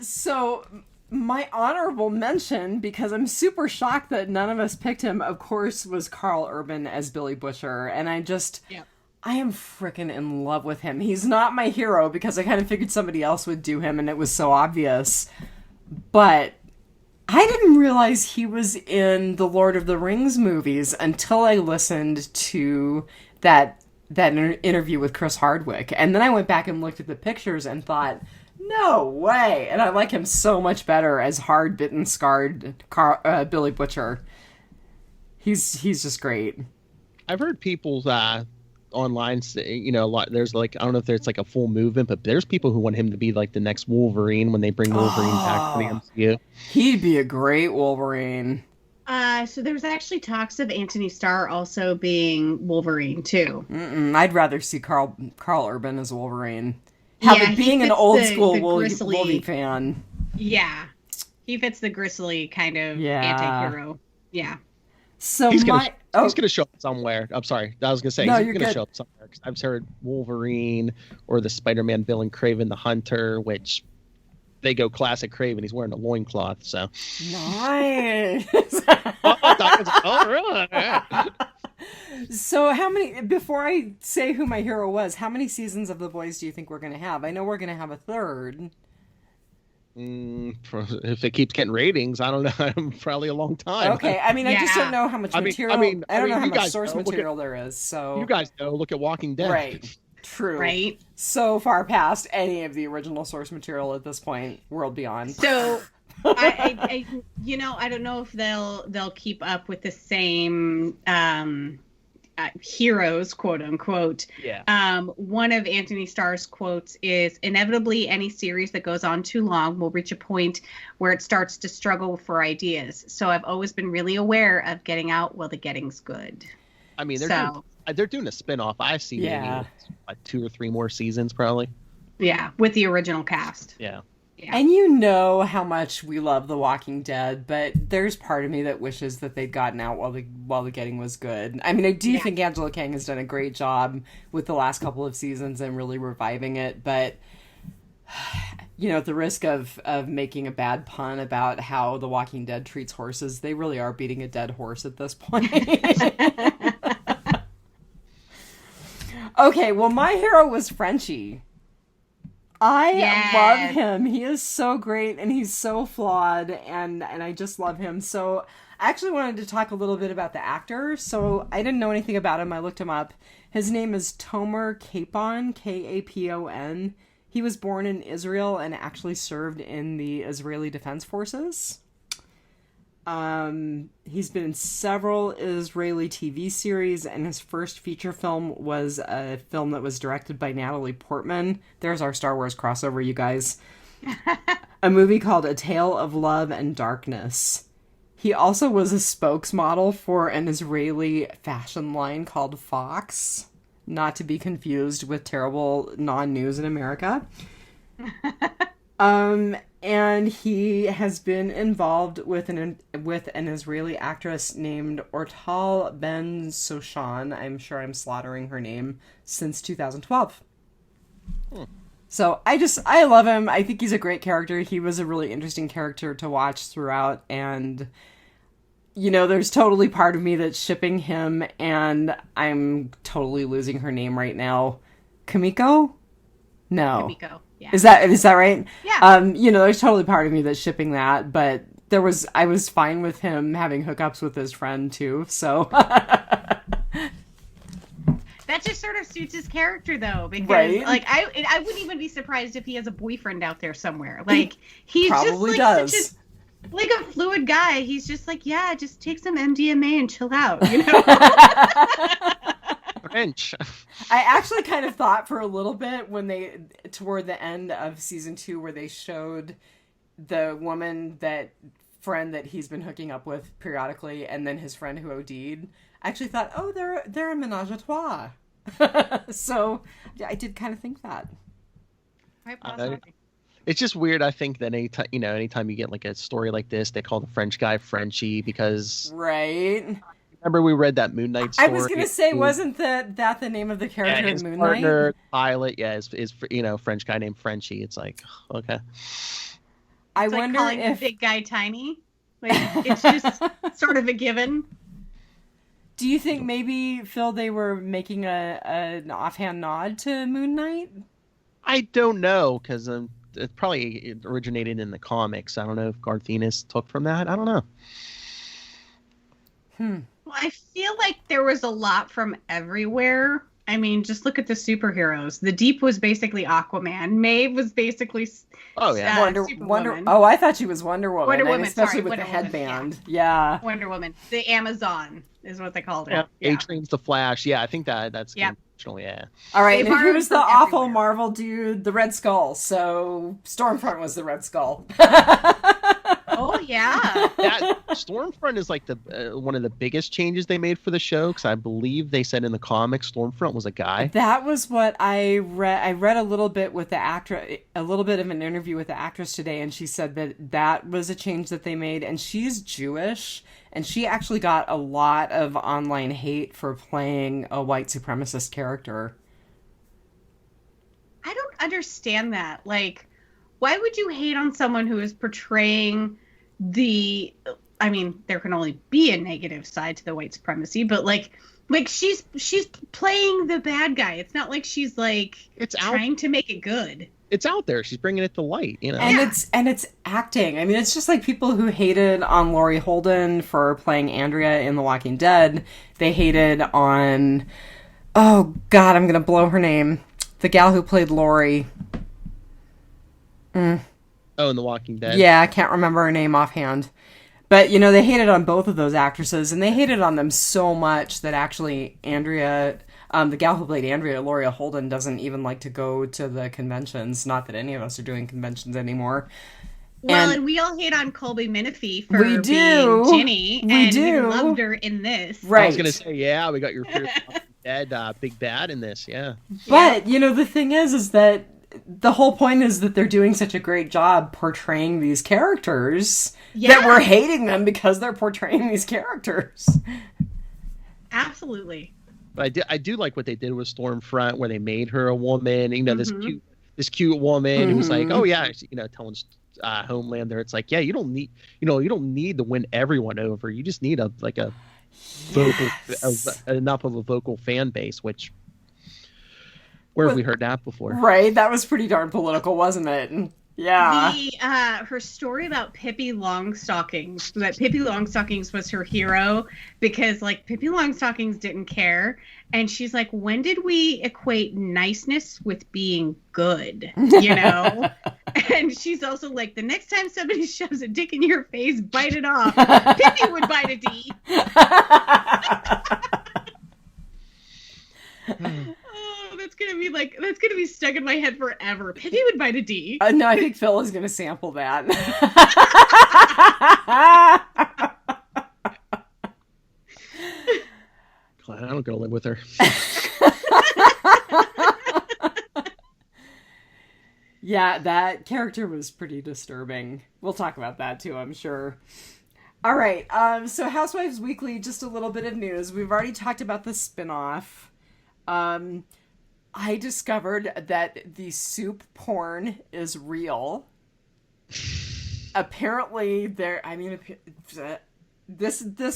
S1: So my honorable mention, because I'm super shocked that none of us picked him, of course, was Carl Urban as Billy Butcher. And I am freaking in love with him. He's not my hero because I kind of figured somebody else would do him and it was so obvious. But I didn't realize he was in the Lord of the Rings movies until I listened to that interview with Chris Hardwick. And then I went back and looked at the pictures and thought, no way. And I like him so much better as hard-bitten, scarred Billy Butcher. He's just great.
S3: I've heard people online say, a lot. There's I don't know if there's a full movement, but there's people who want him to be the next Wolverine when they bring Wolverine back to the MCU.
S1: He'd be a great Wolverine.
S2: So there's actually talks of Anthony Starr also being Wolverine too.
S1: I'd rather see Carl Urban as Wolverine. Being an old school Wolvie fan.
S2: Yeah. He fits the gristly kind of anti-hero. Yeah.
S1: So
S3: he's gonna show up somewhere. I'm sorry. I was gonna say he's gonna show up somewhere. Cause I've heard Wolverine or the Spider-Man villain Kraven the Hunter, which they go classic Kraven. He's wearing a loincloth, so
S1: nice.
S3: All right.
S1: So before I say who my hero was, how many seasons of The Boys do you think we're going to have? I know we're going to have a third.
S3: If it keeps getting ratings, I don't know. Probably a long time.
S1: Okay, I just don't know how much material. I don't know how much source material there is. So
S3: you guys know. Look at Walking Dead.
S1: Right. True.
S2: Right.
S1: So far past any of the original source material at this point, World Beyond.
S2: So I don't know if they'll keep up with the same heroes, quote unquote.
S3: Yeah.
S2: One of Anthony Starr's quotes is, inevitably any series that goes on too long will reach a point where it starts to struggle for ideas. So I've always been really aware of getting out while the getting's good.
S3: I mean, they're doing a spinoff. I see maybe 2 or 3 more seasons probably.
S2: Yeah, with the original cast.
S3: Yeah.
S2: Yeah.
S1: And you know how much we love The Walking Dead, but there's part of me that wishes that they'd gotten out while the getting was good. I mean, I do think Angela Kang has done a great job with the last couple of seasons and really reviving it, but at the risk of making a bad pun about how The Walking Dead treats horses, they really are beating a dead horse at this point. Okay, well, my hero was Frenchie. I love him. He is so great and he's so flawed and I just love him. So I actually wanted to talk a little bit about the actor. So I didn't know anything about him. I looked him up. His name is Tomer Capon, Kapon. He was born in Israel and actually served in the Israeli Defense Forces. He's been in several Israeli TV series, and his first feature film was a film that was directed by Natalie Portman. There's our Star Wars crossover, you guys. A movie called A Tale of Love and Darkness. He also was a spokesmodel for an Israeli fashion line called Fox, not to be confused with terrible non-news in America. And he has been involved with an Israeli actress named Ortal Ben Soshan. I'm sure I'm slaughtering her name, since 2012. So I love him. I think he's a great character. He was a really interesting character to watch throughout. And, there's totally part of me that's shipping him, and I'm totally losing her name right now. Kamiko? No.
S2: Kamiko. Yeah.
S1: Is that right?
S2: Yeah.
S1: There's totally part of me that's shipping that, but I was fine with him having hookups with his friend too, so.
S2: That just sort of suits his character, though, because
S1: Right?
S2: like I wouldn't even be surprised if he has a boyfriend out there somewhere. Like he's
S1: Probably
S2: just like
S1: does.
S2: such a like a fluid guy. He's just like, yeah, just take some MDMA and chill out, you know.
S3: French.
S1: I actually kind of thought for a little bit when they, toward the end of season 2, where they showed the woman, that friend that he's been hooking up with periodically, and then his friend who OD'd. I actually thought, oh, they're a menage a trois. So yeah, I did kind of think that.
S2: Quite possibly.
S3: It's just weird. I think that anytime you get like a story like this, they call the French guy Frenchie because
S1: Right.
S3: remember we read that Moon Knight story.
S1: I was gonna say, wasn't that the name of the character
S3: his
S1: in Moon
S3: partner,
S1: Knight?
S3: pilot, is French guy named Frenchie. It's like, okay.
S1: I
S2: It's like
S1: wonder
S2: calling
S1: if
S2: the big guy tiny. Like it's just sort of a given.
S1: Do you think maybe, Phil, they were making an offhand nod to Moon Knight?
S3: I don't know because it probably originated in the comics. I don't know if Garth Ennis took from that. I don't know.
S2: Well, I feel like there was a lot from everywhere. I mean, just look at the superheroes. The Deep was basically Aquaman. Maeve was basically Superwoman.
S1: Oh, I thought she was Wonder Woman.
S2: Wonder
S1: I mean,
S2: Woman,
S1: especially
S2: sorry,
S1: with
S2: Wonder
S1: the
S2: Woman,
S1: headband. Yeah.
S2: Wonder Woman. The Amazon is what they called it.
S3: Yeah.
S2: Yeah.
S3: A-Train's the Flash. Yeah, I think that's
S2: Yeah.
S3: conventional. Yeah.
S1: All right,
S2: They
S1: and
S2: borrowed
S1: who's the
S2: from
S1: awful
S2: everywhere.
S1: Marvel dude? The Red Skull. So Stormfront was the Red Skull.
S2: Oh yeah.
S3: That Stormfront is like the one of the biggest changes they made for the show because I believe they said in the comics Stormfront was a guy.
S1: That was what I read. I read a little bit with the actress, a little bit of an interview with the actress today, and she said that was a change that they made. And she's Jewish, and she actually got a lot of online hate for playing a white supremacist character.
S2: I don't understand that. Like, why would you hate on someone who is portraying I mean, there can only be a negative side to the white supremacy, but like she's playing the bad guy. It's not like she's like trying to make it good.
S3: It's out there. She's bringing it to light, you know.
S1: And it's acting. I mean, it's just like people who hated on Laurie Holden for playing Andrea in The Walking Dead. They hated on, oh God, I'm gonna blow her name. The gal who played Laurie.
S3: Oh, in The Walking Dead.
S1: Yeah, I can't remember her name offhand. But, you know, they hated on both of those actresses, and they hated on them so much that actually Andrea, the gal who played Andrea, Laurie Holden, doesn't even like to go to the conventions. Not that any of us are doing conventions anymore.
S2: Well, and we all hate on Colby Minifie for
S1: We do.
S2: being Ginny,
S1: We
S2: and
S1: do.
S2: we loved her in this.
S1: Right.
S3: I was gonna say, yeah, we got your Fear of Walking Dead big bad in this, yeah.
S1: But, you know, the thing is that the whole point is that they're doing such a great job portraying these characters that we're hating them because they're portraying these characters.
S2: Absolutely.
S3: But I do like what they did with Stormfront, where they made her a woman. You know, this cute woman who's like, oh yeah, telling Homelander, it's like, yeah, you don't need to win everyone over. You just need vocal, enough of a vocal fan base. Which, where have we heard that before?
S1: Right, that was pretty darn political, wasn't it? Yeah.
S2: Her story about Pippi Longstockings, that Pippi Longstockings was her hero because, like, Pippi Longstockings didn't care. And she's like, when did we equate niceness with being good? You know? And she's also like, the next time somebody shoves a dick in your face, bite it off. Pippi would bite a D. That's gonna be stuck in my head forever. Pippi would bite a D.
S1: No, I think Phil is gonna sample that.
S3: Glad I don't go live with her.
S1: Yeah, that character was pretty disturbing. We'll talk about that too, I'm sure. All right, so Housewives Weekly, just a little bit of news. We've already talked about the spinoff. I discovered that the soup porn is real. Apparently, this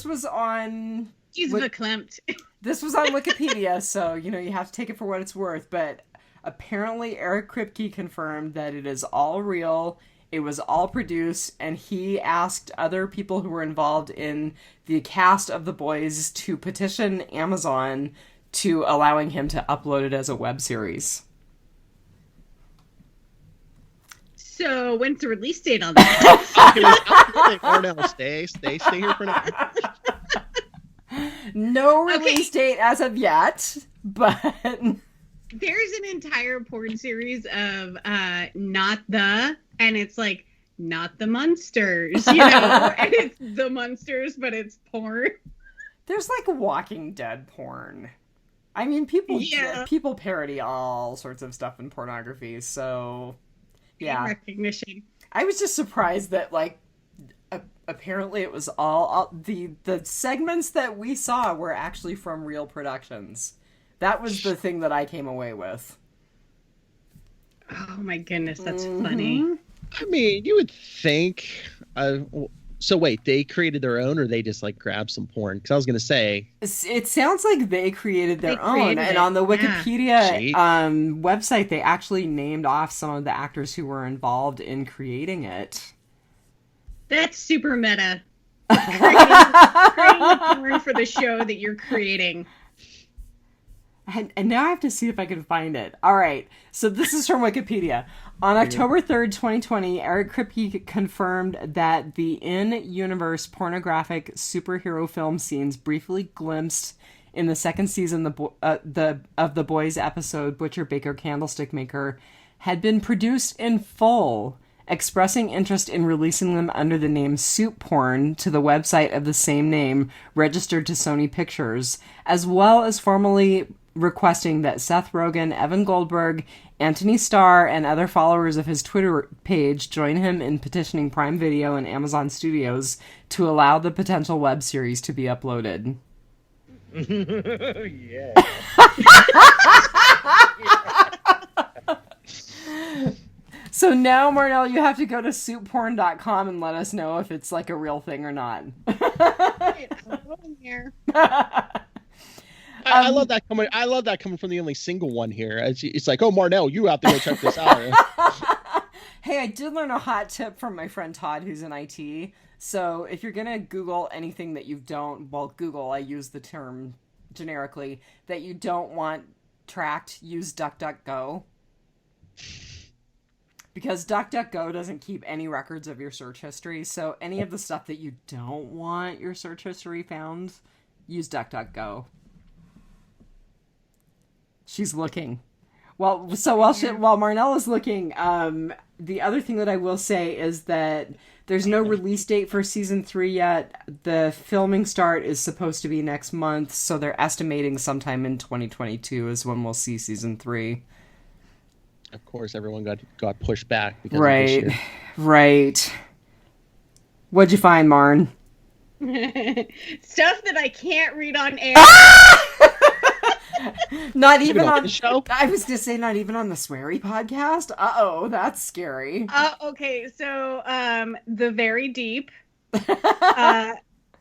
S1: was on...
S2: She's verklempt.
S1: This was on Wikipedia, so, you have to take it for what it's worth. But apparently, Eric Kripke confirmed that it is all real. It was all produced, and he asked other people who were involved in the cast of The Boys to petition Amazon to allowing him to upload it as a web series.
S2: So when's the release date on that?
S3: Marnell, stay here for now.
S1: No release date as of yet, but
S2: there's an entire porn series of not the, and it's like not the Munsters, you know, and it's the Munsters, but it's porn.
S1: There's like Walking Dead porn. I mean, people parody all sorts of stuff in pornography, so yeah.
S2: Recognition.
S1: I was just surprised that like apparently it was all the segments that we saw were actually from real productions. That was the thing that I came away with.
S2: Oh my goodness, that's funny.
S3: I mean, you would think. So wait, they created their own, or they just like grabbed some porn? Because I was gonna say,
S1: it sounds like they created their own, and on the Wikipedia website, they actually named off some of the actors who were involved in creating it.
S2: That's super meta. Creating porn for the show that you're creating.
S1: And now I have to see if I can find it. All right. So this is from Wikipedia. On October 3rd, 2020, Eric Kripke confirmed that the in-universe pornographic superhero film scenes briefly glimpsed in the second season of The Boys episode Butcher Baker Candlestick Maker had been produced in full, expressing interest in releasing them under the name Soup Porn to the website of the same name registered to Sony Pictures, as well as formally requesting that Seth Rogen, Evan Goldberg, Anthony Starr, and other followers of his Twitter page join him in petitioning Prime Video and Amazon Studios to allow the potential web series to be uploaded.
S4: Yeah.
S1: So now, Marnell, you have to go to soupporn.com and let us know if it's like a real thing or not.
S3: I love that coming. I love that coming from the only single one here. It's like, oh, Marnell, you have to go check this out.
S1: Hey, I did learn a hot tip from my friend Todd, who's in IT. So if you're gonna Google anything that you don't, well, Google, I use the term generically, that you don't want tracked, use DuckDuckGo. Because DuckDuckGo doesn't keep any records of your search history, so any of the stuff that you don't want your search history found, use DuckDuckGo. She's looking. Well, so while Marnell is looking, the other thing that I will say is that there's no release date for season 3 yet. The filming start is supposed to be next month, so they're estimating sometime in 2022 is when we'll see season 3.
S3: Of course, everyone got pushed back because
S1: right,
S3: of this year.
S1: Right. What'd you find, Marn?
S2: Stuff that I can't read on air.
S1: Not even on
S3: the show.
S1: I was gonna say not even on the Sweary podcast. Uh-oh, that's scary.
S2: Okay, so the very deep,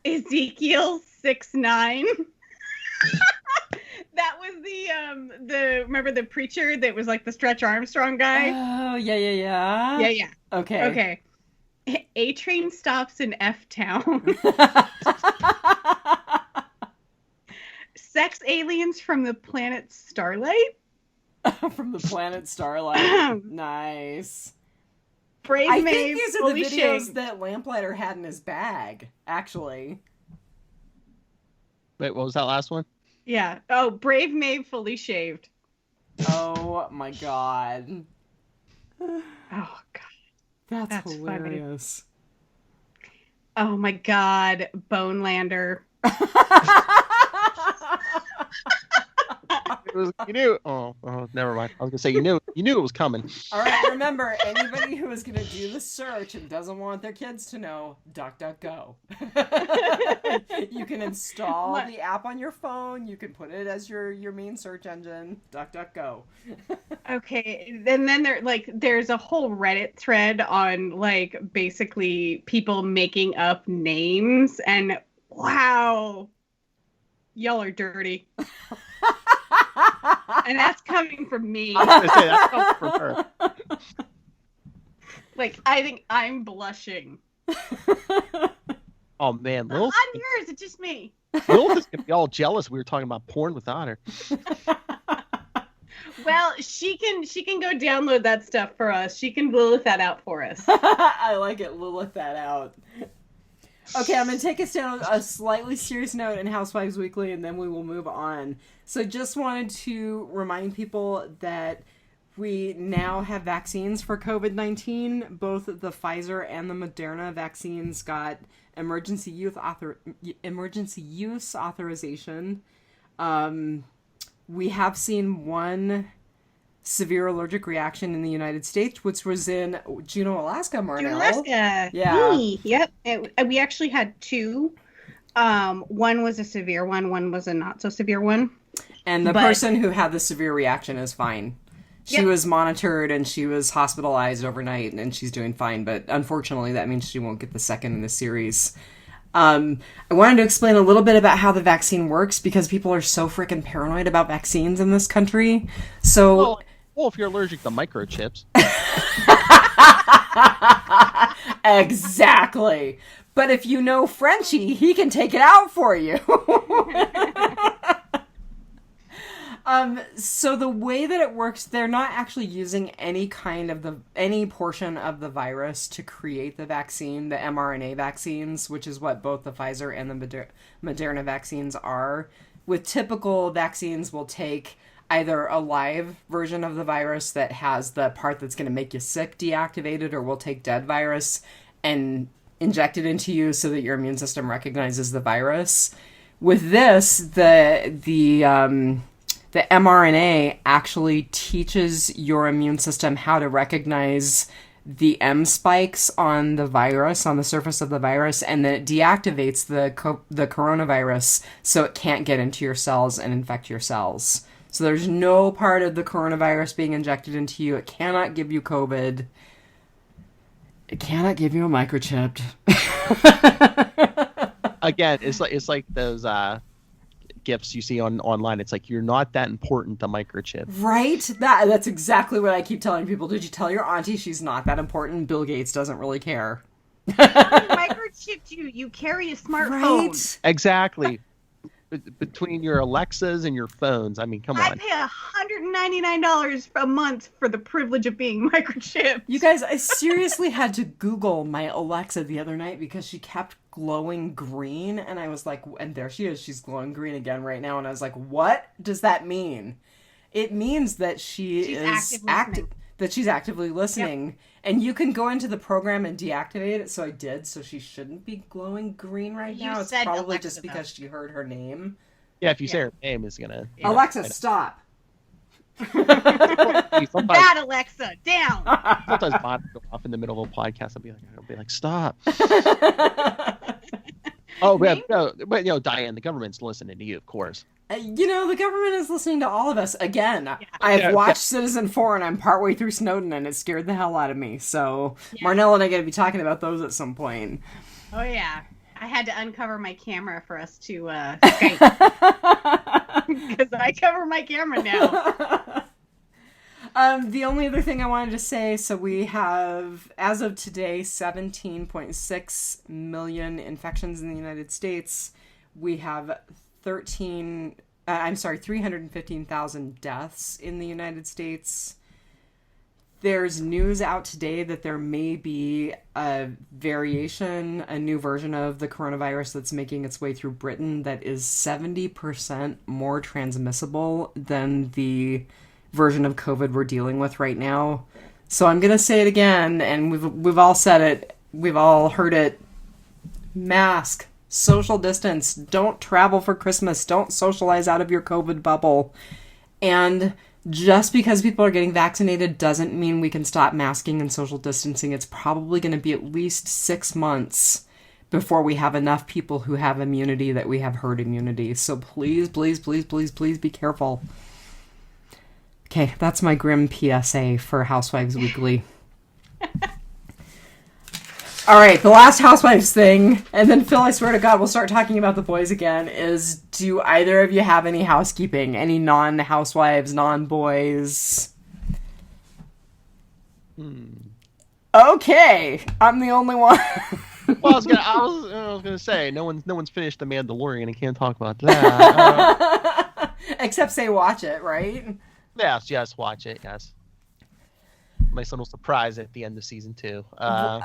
S2: Ezekiel 6:9. That was the remember the preacher that was like the Stretch Armstrong guy?
S1: Oh, yeah.
S2: Yeah.
S1: Okay.
S2: A train stops in F Town. Sex aliens from the planet Starlight.
S1: From the planet Starlight. Nice.
S2: Brave
S1: I
S2: Maeve,
S1: think these are the videos
S2: shaved.
S1: that Lamplighter had in his bag, actually.
S3: Wait, what was that last one?
S2: Yeah. Oh, Brave Maeve fully shaved.
S1: Oh my god.
S2: Oh god.
S1: That's hilarious.
S2: Funny. Oh my god, Bonelander.
S3: You knew. Oh, never mind. I was gonna say you knew it was coming.
S1: All right, remember, anybody who is gonna do the search and doesn't want their kids to know, DuckDuckGo. You can install the app on your phone. You can put it as your main search engine. DuckDuckGo.
S2: Okay, and then there's a whole Reddit thread on like basically people making up names, and wow, y'all are dirty. And that's coming from me.
S3: I was gonna say that's coming from her.
S2: Like, I think I'm blushing.
S3: Oh man,
S2: Not on yours, it's just me.
S3: Lilith is gonna be all jealous. We were talking about porn without her.
S2: Well, she can go download that stuff for us. She can Lilith that out for us.
S1: I like it. Lilith that out. Okay, I'm going to take us down a slightly serious note in Housewives Weekly, and then we will move on. So just wanted to remind people that we now have vaccines for COVID-19. Both the Pfizer and the Moderna vaccines got emergency use authorization. We have seen one severe allergic reaction in the United States, which was in Juneau, Alaska, Marnell.
S2: Juneau, Alaska.
S1: Yeah.
S2: Yep. We actually had two. One was a severe one was a not so severe one.
S1: And the person who had the severe reaction is fine. She was monitored and she was hospitalized overnight and she's doing fine. But unfortunately, that means she won't get the second in the series. I wanted to explain a little bit about how the vaccine works because people are so freaking paranoid about vaccines in this country. So,
S3: well, if you're allergic to microchips.
S1: Exactly. But if you know Frenchie, he can take it out for you. So the way that it works, they're not actually using any portion of the virus to create the vaccine, the mRNA vaccines, which is what both the Pfizer and the Moderna vaccines are. With typical vaccines, we'll take either a live version of the virus that has the part that's going to make you sick deactivated, or we'll take dead virus and inject it into you so that your immune system recognizes the virus. With this, the mRNA actually teaches your immune system how to recognize the M spikes on the virus, on the surface of the virus, and then it deactivates the coronavirus so it can't get into your cells and infect your cells. So there's no part of the coronavirus being injected into you. It cannot give you COVID. It cannot give you a microchip.
S3: Again, it's like those gifts you see online. It's like, you're not that important, the microchip.
S1: Right? That's exactly what I keep telling people. Did you tell your auntie she's not that important? Bill Gates doesn't really care.
S2: Microchipped you. You carry a smartphone.
S1: Right?
S3: Exactly. Between your Alexas and your phones, I mean, come on.
S2: I pay $199 a month for the privilege of being microchipped.
S1: You guys, I seriously had to Google my Alexa the other night because she kept glowing green, and I was like, and there she is, she's glowing green again right now, and I was like, what does that mean? It means that she's actively listening. Yep. And you can go into the program and deactivate it, so I did, so she shouldn't be glowing green right now. It's probably Alexa, just because she heard her name.
S3: Yeah, if you say her name, it's gonna...
S1: Alexa, stop.
S2: Bad Alexa, down.
S3: Sometimes mine will go off in the middle of a podcast. I'll be like, stop. Oh, but Diane, the government's listening to you, of course.
S1: The government is listening to all of us. Again, yeah. I've watched Citizen 4 and I'm partway through Snowden and it scared the hell out of me. So Marnell and I are going to be talking about those at some point.
S2: Oh, yeah. I had to uncover my camera for us to Skype. Because I cover my camera now.
S1: The only other thing I wanted to say, so we have, as of today, 17.6 million infections in the United States. We have 315,000 deaths in the United States. There's news out today that there may be a new version of the coronavirus that's making its way through Britain that is 70% more transmissible than the version of COVID we're dealing with right now. So I'm going to say it again, and we've all said it, we've all heard it. Mask. Social distance. Don't travel for Christmas. Don't socialize out of your COVID bubble. And just because people are getting vaccinated doesn't mean we can stop masking and social distancing. It's probably going to be at least 6 months before we have enough people who have immunity that we have herd immunity. So please, please, please, please, please be careful. Okay, that's my grim PSA for Housewives Weekly. All right, the last Housewives thing, and then Phil, I swear to God, we'll start talking about the boys again, is do either of you have any housekeeping? Any non-housewives, non-boys? Okay, I'm the only one.
S3: Well, I was gonna say no one's finished The Mandalorian and can't talk about that.
S1: Except say watch it, right?
S3: Yes, watch it. Yes. Nice little surprise at the end of season 2.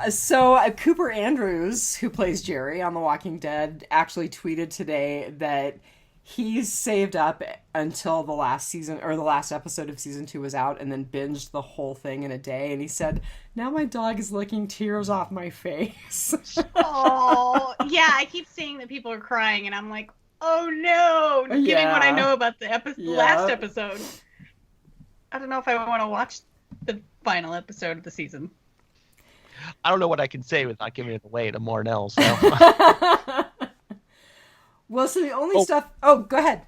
S1: So Cooper Andrews, who plays Jerry on The Walking Dead, actually tweeted today that he's saved up until the last season or the last episode of season 2 was out and then binged the whole thing in a day. And he said, now my dog is licking tears off my face.
S2: Oh, yeah. I keep seeing that people are crying and I'm like, oh no, given what I know about the last episode. I don't know if I want to watch the final episode of the season.
S3: I don't know what I can say without giving it away to Marnell. So.
S1: Well, so the only stuff... Oh, go ahead.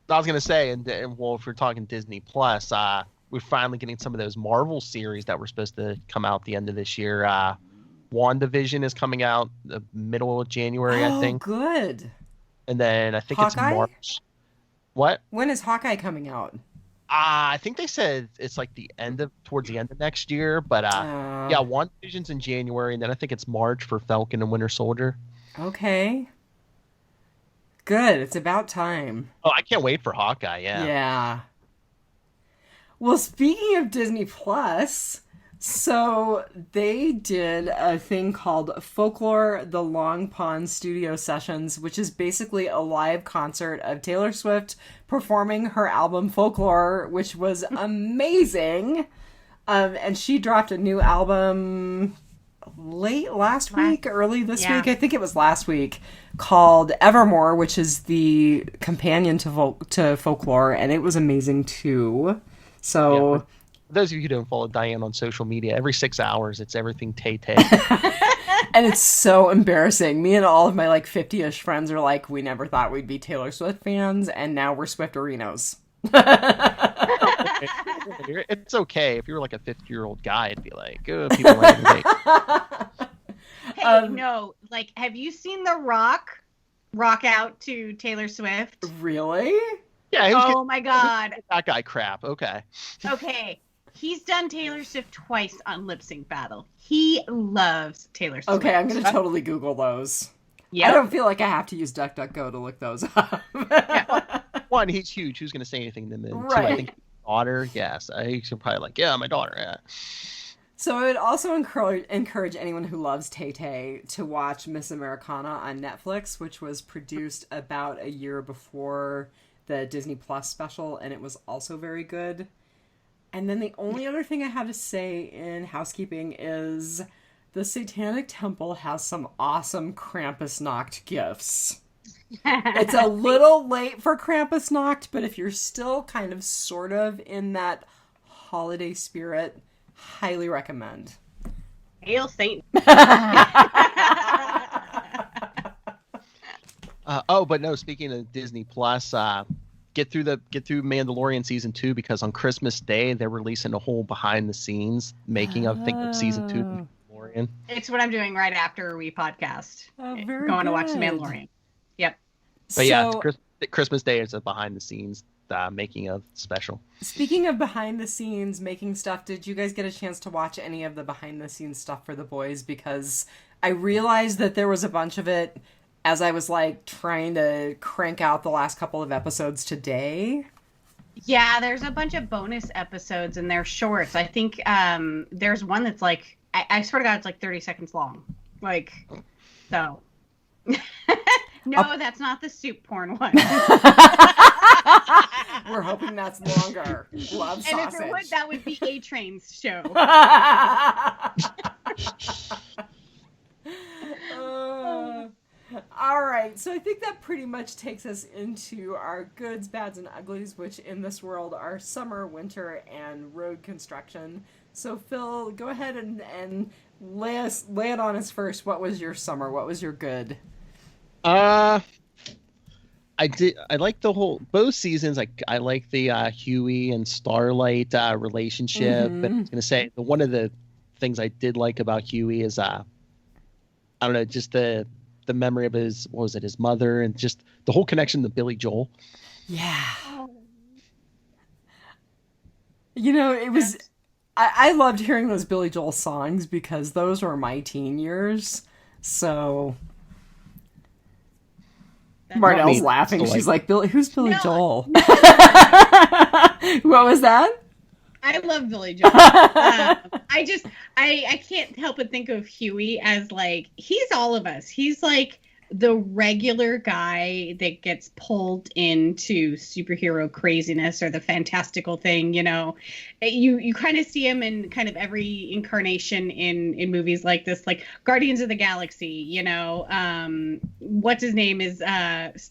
S3: I was going to say, and well, if we're talking Disney Plus, we're finally getting some of those Marvel series that were supposed to come out the end of this year. WandaVision is coming out the middle of January, I think.
S1: Oh, good.
S3: And then I think
S1: Hawkeye?
S3: It's March. What?
S1: When is Hawkeye coming out?
S3: I think they said it's like towards the end of next year. But yeah, WandaVision's in January, and then I think it's March for Falcon and Winter Soldier.
S1: Okay. Good. It's about time.
S3: Oh, I can't wait for Hawkeye, yeah.
S1: Yeah. Well, speaking of Disney Plus, so they did a thing called Folklore the Long Pond Studio Sessions, which is basically a live concert of Taylor Swift performing her album Folklore, which was amazing. And she dropped a new album late last week, early this week. I think it was last week, called Evermore, which is the companion to Folklore, and it was amazing too. So,
S3: for those of you who don't follow Dianne on social media, every 6 hours it's everything Tay-Tay.
S1: And it's so embarrassing. Me and all of my 50-ish friends are like, we never thought we'd be Taylor Swift fans, and now we're Swiftorinos.
S3: It's okay. If you were like a 50-year-old guy, it'd be like, oh, people like me.
S2: Hey, no, have you seen The Rock out to Taylor Swift?
S1: Really?
S3: Yeah.
S2: Oh my God.
S3: That guy crap. Okay.
S2: Okay. He's done Taylor Swift twice on Lip Sync Battle. He loves Taylor Swift.
S1: Okay, I'm going to totally Google those. Yep. I don't feel like I have to use DuckDuckGo to look those up.
S3: One, he's huge. Who's going to say anything to him?
S1: Right.
S3: Two, I think daughter. Yes. He's probably my daughter. Yeah.
S1: So I would also encourage anyone who loves Tay-Tay to watch Miss Americana on Netflix, which was produced about a year before the Disney Plus special, and it was also very good. And then the only other thing I have to say in housekeeping is the Satanic Temple has some awesome Krampusnacht gifts. It's a little late for Krampusnacht, but if you're still kind of sort of in that holiday spirit, highly recommend.
S2: Hail Satan.
S3: But no, speaking of Disney Plus, get through Mandalorian season 2, because on Christmas Day they're releasing a whole behind the scenes making of season 2 of Mandalorian.
S2: It's what I'm doing right after we podcast.
S1: Very
S2: going
S1: good.
S2: to watch the Mandalorian. Yep.
S3: But yeah, Christmas Day is a behind the scenes making of special.
S1: Speaking of behind the scenes making stuff, did you guys get a chance to watch any of the behind the scenes stuff for The Boys? Because I realized that there was a bunch of it as I was trying to crank out the last couple of episodes today.
S2: Yeah, there's a bunch of bonus episodes and they're shorts. I think there's one that's I swear to God, it's 30 seconds long. So. No, that's not the soup porn one.
S1: We're hoping that's longer. Love sausage.
S2: And if it would, that would be A-Train's show.
S1: All right, so I think that pretty much takes us into our goods, bads, and uglies, which in this world are summer, winter, and road construction. So Phil, go ahead and lay it on us first. What was your summer? What was your good?
S3: I like both seasons. I like the Huey and Starlight relationship.
S1: Mm-hmm.
S3: But I was gonna say one of the things I did like about Huey is I don't know, just the memory of his mother, and just the whole connection to Billy Joel.
S1: Yeah. You know, it was I loved hearing those Billy Joel songs because those were my teen years. So Marnell's laughing. She's like, Billy, who's Billy Joel?
S2: No.
S1: What was that?
S2: I love Billy Joel. I can't help but think of Huey as like, he's all of us. He's like the regular guy that gets pulled into superhero craziness or the fantastical thing, you know. You kind of see him in kind of every incarnation in movies like this, like Guardians of the Galaxy, you know. What's his name is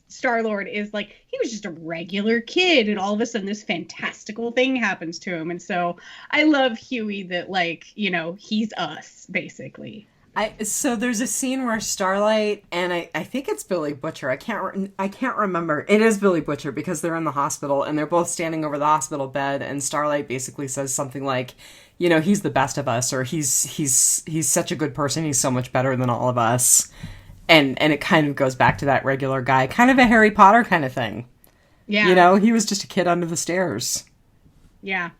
S2: Star-Lord is like, he was just a regular kid and all of a sudden this fantastical thing happens to him. And so I love Huey that, like, you know, he's us basically.
S1: So there's a scene where Starlight and I think it's Billy Butcher. I can't remember. It is Billy Butcher because they're in the hospital and they're both standing over the hospital bed, and Starlight basically says something like, you know, he's the best of us, or he's such a good person. He's so much better than all of us. And it kind of goes back to that regular guy, kind of a Harry Potter kind of thing.
S2: Yeah.
S1: You know, he was just a kid under the stairs.
S2: Yeah.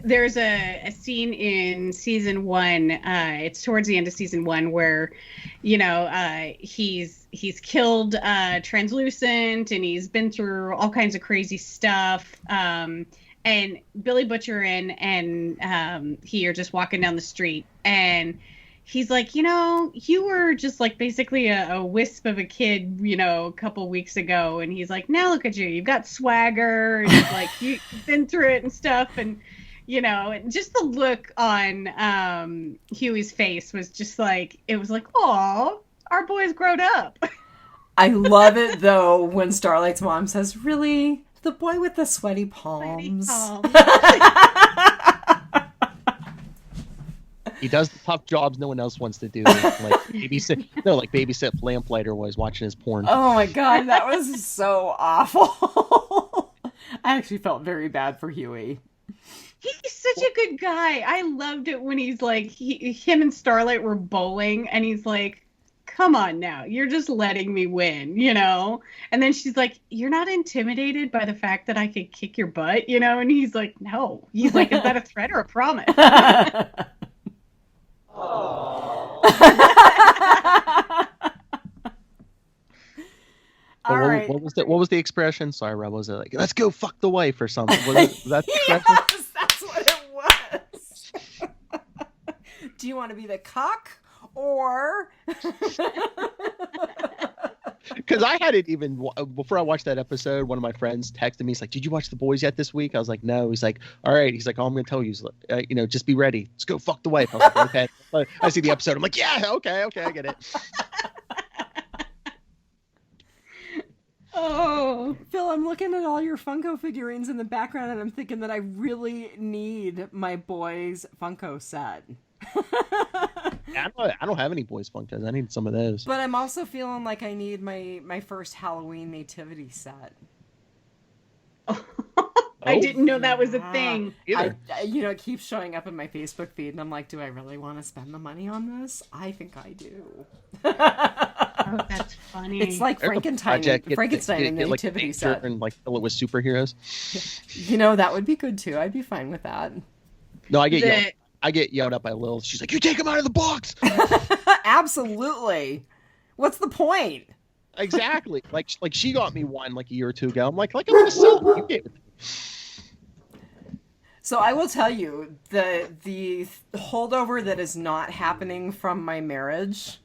S2: There's a scene in season 1. It's towards the end of season 1 where, you know, he's killed Translucent and he's been through all kinds of crazy stuff. And Billy Butcher and he are just walking down the street, and he's like, you know, you were just like basically a wisp of a kid, you know, a couple weeks ago. And he's like, now look at you. You've got swagger. And he's like, you've been through it and stuff. And, you know, and just the look on Huey's face was just like, it was like, oh, our boy's grown up.
S1: I love it, though, when Starlight's mom says, really? The boy with the sweaty palms?
S3: He does the tough jobs no one else wants to do, like babysit lamplighter while he's watching his porn.
S1: Oh my god, that was so awful. I actually felt very bad for Huey.
S2: He's such a good guy. I loved it when he's like, him and Starlight were bowling, and he's like, come on now, you're just letting me win, you know? And then she's like, you're not intimidated by the fact that I could kick your butt, you know? And he's like, no. He's like, is that a threat or a promise?
S3: What was the expression? Sorry, Rob. Was it like, let's go fuck the wife or something? Was that the expression?
S1: Yes, that's what it was. Do you want to be the cock or?
S3: Because I had it even before I watched that episode. One of my friends texted me. He's like, "Did you watch The Boys yet this week?" I was like, "No." He's like, "All right." He's like, "All I'm going to tell you is, you know, just be ready. Let's go fuck the wife." I was like, "Okay." I see the episode. I'm like, "Yeah, okay, I get it."
S1: Oh, Phil, I'm looking at all your Funko figurines in the background, and I'm thinking that I really need my boys' Funko set.
S3: I don't have any boys Funkos. I need some of those.
S1: But I'm also feeling like I need my first Halloween nativity set.
S2: I didn't know that was a thing.
S1: You know, it keeps showing up in my Facebook feed, and I'm like, do I really want to spend the money on this? I think I do.
S2: Oh, that's funny.
S1: It's like Frankenstein and the nativity set.
S3: And like fill it with superheroes.
S1: You know, that would be good too. I'd be fine with that.
S3: No, I get yelled at by Lil. She's like, "You take him out of the box."
S1: Absolutely. What's the point?
S3: Exactly. Like she got me one like a year or two ago. I'm like I'm gonna sell it. You gave it.
S1: So I will tell you the holdover that is not happening from my marriage.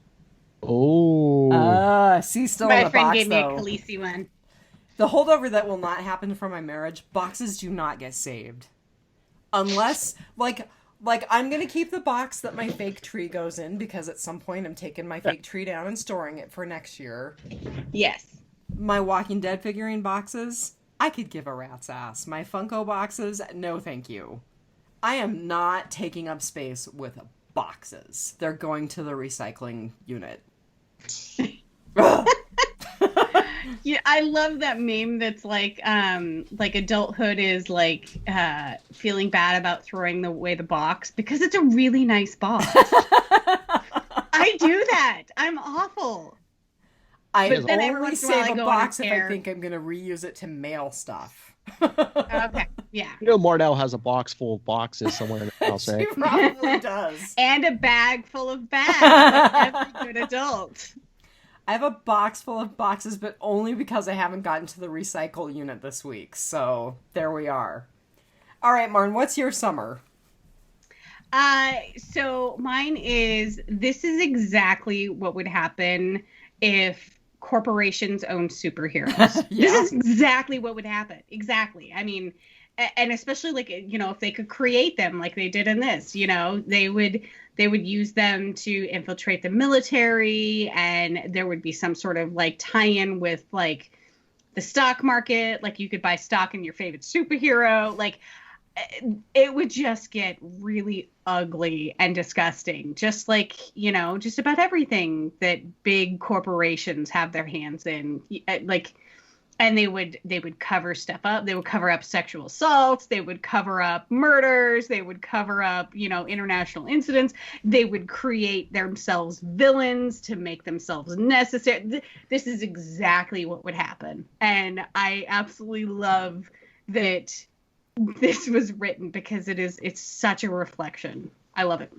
S3: Oh.
S1: See, still
S2: my
S1: in the
S2: friend
S1: box,
S2: gave me
S1: though.
S2: a Khaleesi one.
S1: The holdover that will not happen from my marriage, boxes do not get saved. Unless, like I'm going to keep the box that my fake tree goes in, because at some point I'm taking my fake tree down and storing it for next year.
S2: Yes.
S1: My Walking Dead figurine boxes, I could give a rat's ass. My Funko boxes, no thank you. I am not taking up space with boxes. They're going to the recycling unit.
S2: Yeah, I love that meme that's like adulthood is like feeling bad about throwing away the box because it's a really nice box. I do that. I'm awful.
S1: I only save a box if I think I'm going to reuse it to mail stuff.
S2: Okay. Yeah.
S3: Marnell has a box full of boxes somewhere in the house, right?
S1: She probably does.
S2: And a bag full of bags, like every good adult.
S1: I have a box full of boxes, but only because I haven't gotten to the recycle unit this week. So there we are. All right, Marn, what's your summer?
S2: So mine is, this is exactly what would happen if corporations owned superheroes.
S1: Yeah.
S2: This is exactly what would happen. Exactly. I mean, and especially like, if they could create them like they did in this, they would use them to infiltrate the military, and there would be some sort of like tie-in with like the stock market. Like you could buy stock in your favorite superhero. Like it would just get really ugly and disgusting. Just like, just about everything that big corporations have their hands in. Like, and they would cover stuff up. They would cover up sexual assaults. They would cover up murders. They would cover up, international incidents. They would create themselves villains to make themselves necessary. This is exactly what would happen. And I absolutely love that this was written, because it's such a reflection. I love it.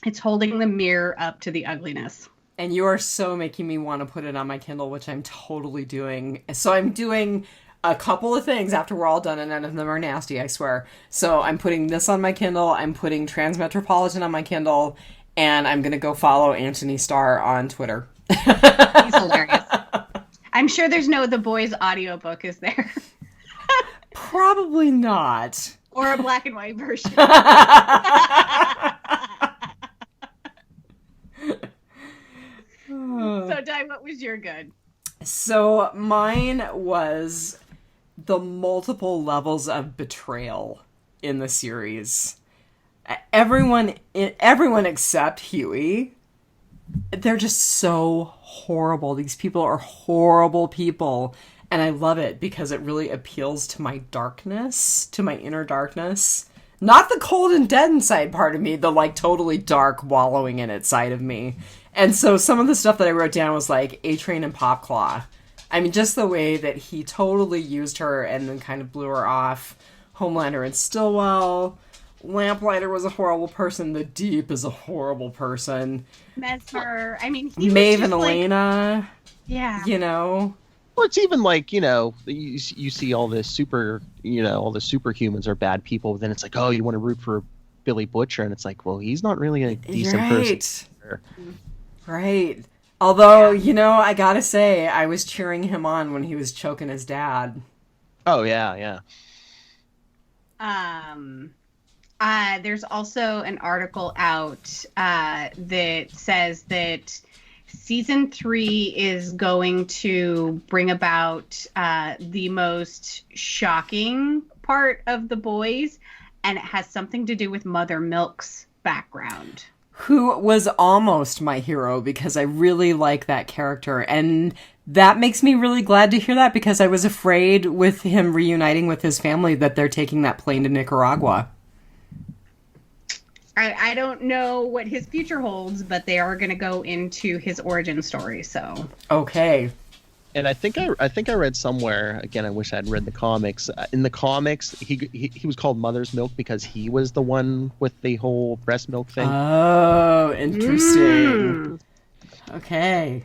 S2: It's holding the mirror up to the ugliness.
S1: And you are so making me want to put it on my Kindle, which I'm totally doing. So I'm doing a couple of things after we're all done, and none of them are nasty, I swear. So I'm putting this on my Kindle, I'm putting Transmetropolitan on my Kindle, and I'm going to go follow Anthony Starr on Twitter.
S2: He's hilarious. I'm sure there's no The Boys audiobook, is there?
S1: Probably not.
S2: Or a black and white version. So, Di, what was your good?
S1: So mine was the multiple levels of betrayal in the series. Everyone except Huey, they're just so horrible. These people are horrible people. And I love it because it really appeals to my darkness, to my inner darkness. Not the cold and dead inside part of me, the like totally dark wallowing in it side of me. And so some of the stuff that I wrote down was like A-Train and Popclaw. I mean, just the way that he totally used her and then kind of blew her off. Homelander and Stillwell. Lamplighter was a horrible person. The Deep is a horrible person.
S2: Mesmer. I mean, he
S1: Maeve
S2: was
S1: and Elena.
S2: Yeah.
S3: Well, it's even like, you see all the all the superhumans are bad people, but then it's like, oh, you want to root for Billy Butcher, and it's like, well, he's not really a decent person.
S1: Right. Although, I gotta say, I was cheering him on when he was choking his dad.
S3: Oh, yeah.
S2: There's also an article out that says that Season 3 is going to bring about the most shocking part of The Boys, and it has something to do with Mother Milk's background.
S1: Who was almost my hero, because I really like that character. And that makes me really glad to hear that, because I was afraid with him reuniting with his family that they're taking that plane to Nicaragua.
S2: I don't know what his future holds, but they are going to go into his origin story. So
S1: okay.
S3: And I think I read somewhere, again, I wish I'd read the comics. In the comics, he was called Mother's Milk because he was the one with the whole breast milk thing.
S1: Oh, interesting. Okay.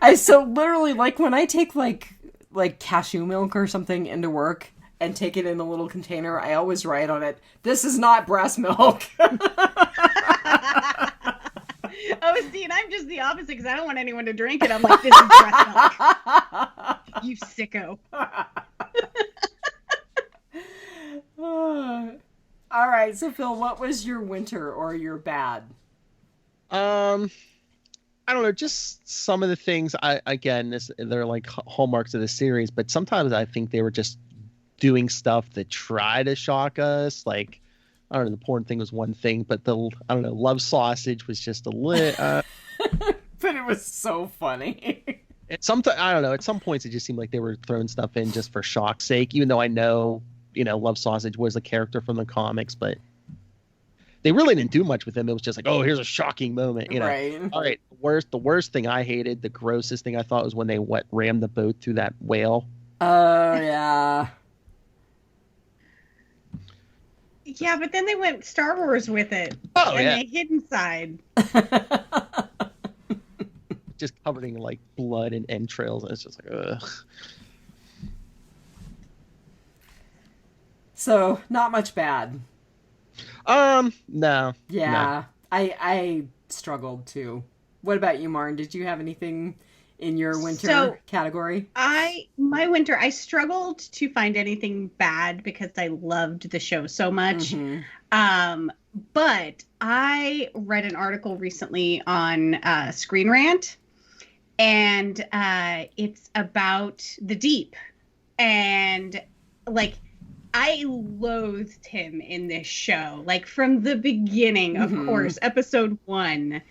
S1: I so literally, like, when I take like cashew milk or something into work and take it in a little container, I always write on it, "This is not breast milk."
S2: Oh, see, and I'm just the opposite, because I don't want anyone to drink it. I'm like, this is breast milk. You sicko.
S1: All right, so Phil, what was your winter or your bad?
S3: I don't know, just some of the things. They're like hallmarks of the series, but sometimes I think they were just doing stuff that try to shock us. Like, I don't know, the porn thing was one thing, but love sausage was just a little.
S1: But it was so funny.
S3: I don't know. At some points, it just seemed like they were throwing stuff in just for shock's sake. Even though I know, Love Sausage was a character from the comics, but they really didn't do much with him. It was just like, oh, here's a shocking moment,
S1: Right.
S3: All right. The worst thing I hated, the grossest thing I thought was when they rammed the boat through that whale.
S1: Oh, yeah.
S2: Yeah, but then they went Star Wars with it.
S3: Oh,
S2: and
S3: yeah.
S2: the hidden side.
S3: Just covered in like blood and entrails, and it's just like, ugh.
S1: So, not much bad.
S3: No.
S1: Yeah. I struggled too. What about you, Marn? Did you have anything in your winter category?
S2: My winter, I struggled to find anything bad because I loved the show so much.
S1: Mm-hmm.
S2: But I read an article recently on Screen Rant, and it's about the Deep. And like, I loathed him in this show, like from the beginning, of course, episode 1.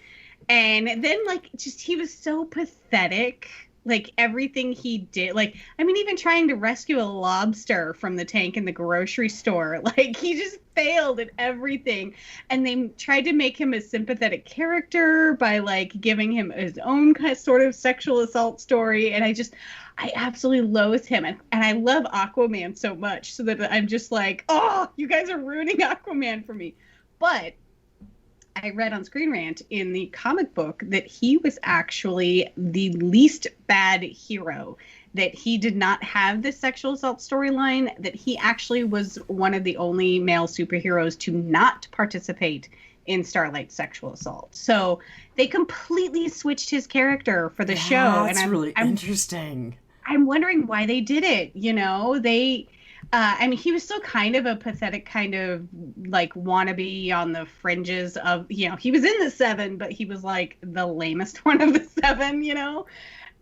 S2: And then, like, just he was so pathetic. Like, everything he did. Like, I mean, even trying to rescue a lobster from the tank in the grocery store. Like, he just failed at everything. And they tried to make him a sympathetic character by, like, giving him his own sort of sexual assault story. And I absolutely loathe him. And I love Aquaman so much. So that I'm just like, oh, you guys are ruining Aquaman for me. But I read on Screen Rant in the comic book that he was actually the least bad hero, that he did not have this sexual assault storyline, that he actually was one of the only male superheroes to not participate in Starlight's sexual assault. So they completely switched his character for the show.
S1: That's really interesting.
S2: I'm wondering why they did it. You know, I mean, he was still kind of a pathetic kind of like wannabe on the fringes of, you know, he was in the 7, but he was like the lamest one of the 7, you know?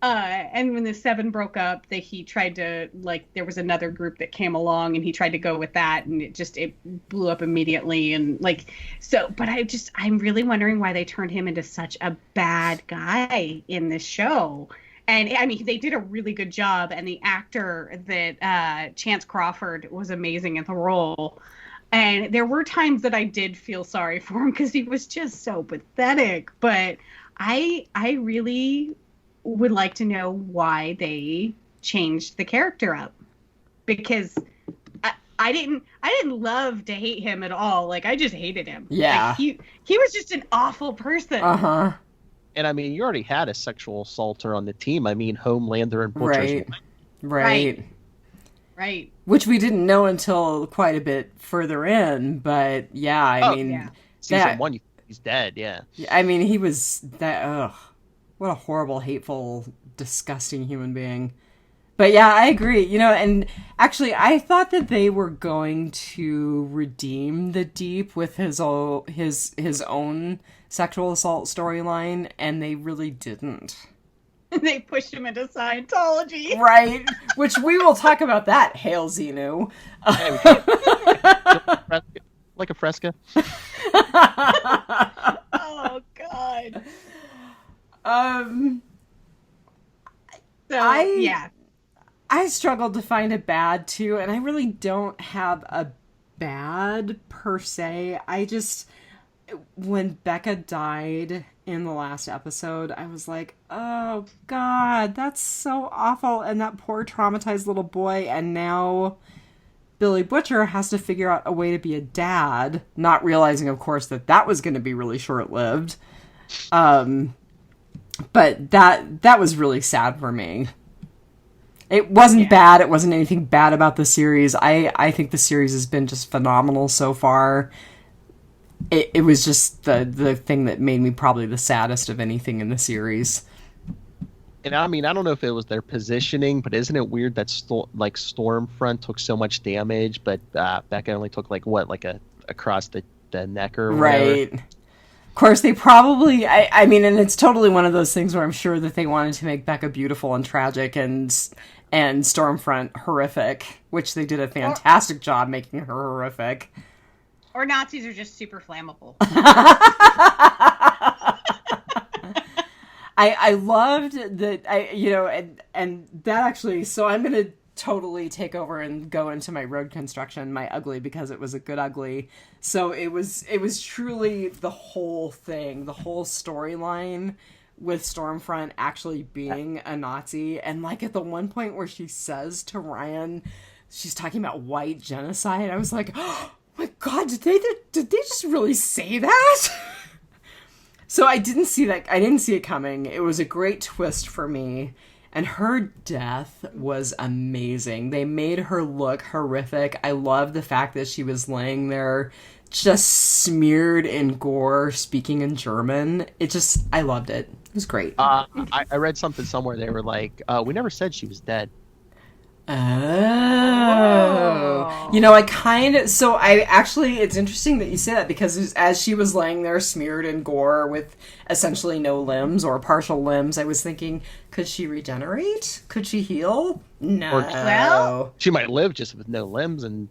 S2: And when the 7 broke up, he tried to, like, there was another group that came along and he tried to go with that, and it blew up immediately. And like, so, but I'm really wondering why they turned him into such a bad guy in this show. And I mean, they did a really good job, and the actor that Chance Crawford was amazing in the role. And there were times that I did feel sorry for him because he was just so pathetic. But I really would like to know why they changed the character up, because I didn't love to hate him at all. Like, I just hated him.
S1: Yeah,
S2: like, he was just an awful person.
S3: And I mean, you already had a sexual assaulter on the team. I mean, Homelander and Butcher's
S1: Right. Which we didn't know until quite a bit further in, but yeah, I mean,
S3: season 1, he's dead. Yeah.
S1: I mean, he was that. Ugh, what a horrible, hateful, disgusting human being. But yeah, I agree. You know, and actually, I thought that they were going to redeem the Deep with his own sexual assault storyline, and they really didn't.
S2: They pushed him into Scientology.
S1: Right. Which we will talk about that, Hail Xenu.
S3: Like a fresca.
S2: Oh, God.
S1: I struggled to find a bad, too, and I really don't have a bad, per se. When Becca died in the last episode, I was like, oh, God, that's so awful, and that poor traumatized little boy, and now Billy Butcher has to figure out a way to be a dad, not realizing, of course, that was going to be really short-lived. But that was really sad for me. It wasn't bad. It wasn't anything bad about the series. I think the series has been just phenomenal so far. It was just the thing that made me probably the saddest of anything in the series.
S3: And I mean, I don't know if it was their positioning, but isn't it weird that Stormfront took so much damage, but Becca only took across the neck or whatever?
S1: Right. Of course, they probably, I mean, and it's totally one of those things where I'm sure that they wanted to make Becca beautiful and tragic and Stormfront horrific, which they did a fantastic job making her horrific.
S2: Or Nazis are just super flammable.
S1: I loved that, and that actually, so I'm going to totally take over and go into my road construction, my ugly, because it was a good ugly. So it was truly the whole thing, the whole storyline with Stormfront actually being a Nazi. And like at the one point where she says to Ryan, she's talking about white genocide, I was like, oh my God, did they just really say that? So I didn't see that. I didn't see it coming. It was a great twist for me. And her death was amazing. They made her look horrific. I love the fact that she was laying there just smeared in gore, speaking in German. I loved it. It was great.
S3: I read something somewhere. They were like, we never said she was dead.
S1: Oh. It's interesting that you say that, because as she was laying there smeared in gore with essentially no limbs or partial limbs, I was thinking, could she regenerate? Could she heal? No.
S2: Well,
S3: she might live just with no limbs and,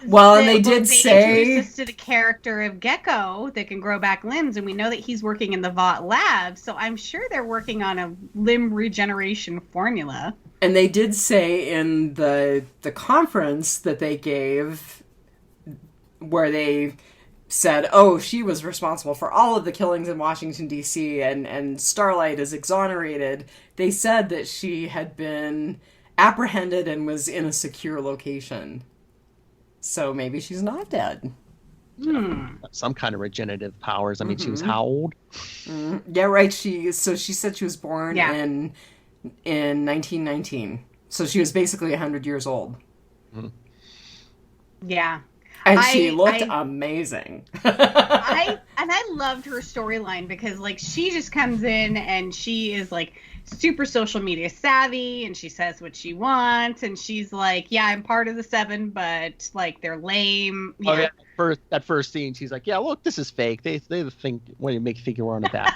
S1: Well, and they did say...
S2: introduced us to the character of Gecko that can grow back limbs, and we know that he's working in the Vought lab, so I'm sure they're working on a limb regeneration formula.
S1: And they did say in the conference that they gave, where they said, oh, she was responsible for all of the killings in Washington, D.C., and Starlight is exonerated, they said that she had been apprehended and was in a secure location. So maybe she's not dead.
S3: Some kind of regenerative powers. I mean, she was how old?
S1: Yeah, right. She said she was born in 1919. So she was basically 100 years old.
S2: Yeah.
S1: And she looked amazing.
S2: I loved her storyline because, like, she just comes in and she is, like, super social media savvy, and she says what she wants, and she's like, yeah, I'm part of the Seven, but, like, they're lame. Yeah.
S3: Oh, yeah. That first scene, she's like, yeah, look, this is fake. They think, when you make you think you're on a bat.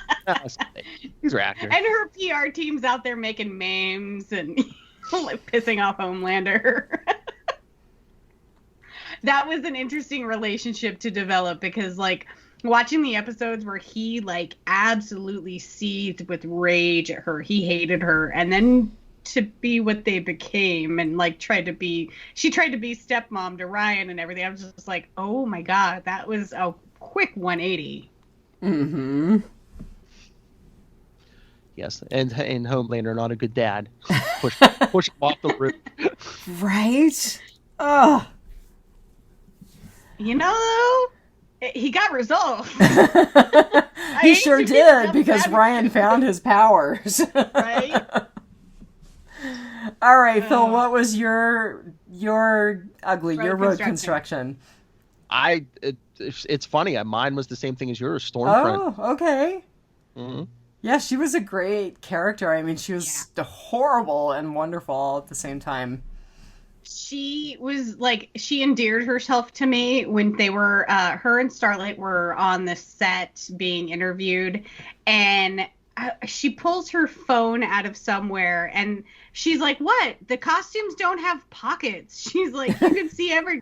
S3: These are actors.
S2: And her PR team's out there making memes and like pissing off Homelander. That was an interesting relationship to develop because, like, watching the episodes where he, like, absolutely seethed with rage at her, he hated her, and then to be what they became and, like, she tried to be stepmom to Ryan and everything. I was just like, oh my God, that was a quick 180.
S1: Mm-hmm.
S3: Yes, and Homelander, not a good dad. Push him off the roof.
S1: Right? Ugh.
S2: You know, he got results.
S1: He sure did, because Ryan found his powers.
S2: Right?
S1: All right, Phil, what was your road construction?
S3: It's funny. Mine was the same thing as yours, Stormfront.
S1: Oh, okay.
S3: Mm-hmm.
S1: Yeah, she was a great character. I mean, she was horrible and wonderful all at the same time.
S2: She was like, she endeared herself to me when they were, her and Starlight were on the set being interviewed, and she pulls her phone out of somewhere and she's like, what? The costumes don't have pockets. She's like, you can see every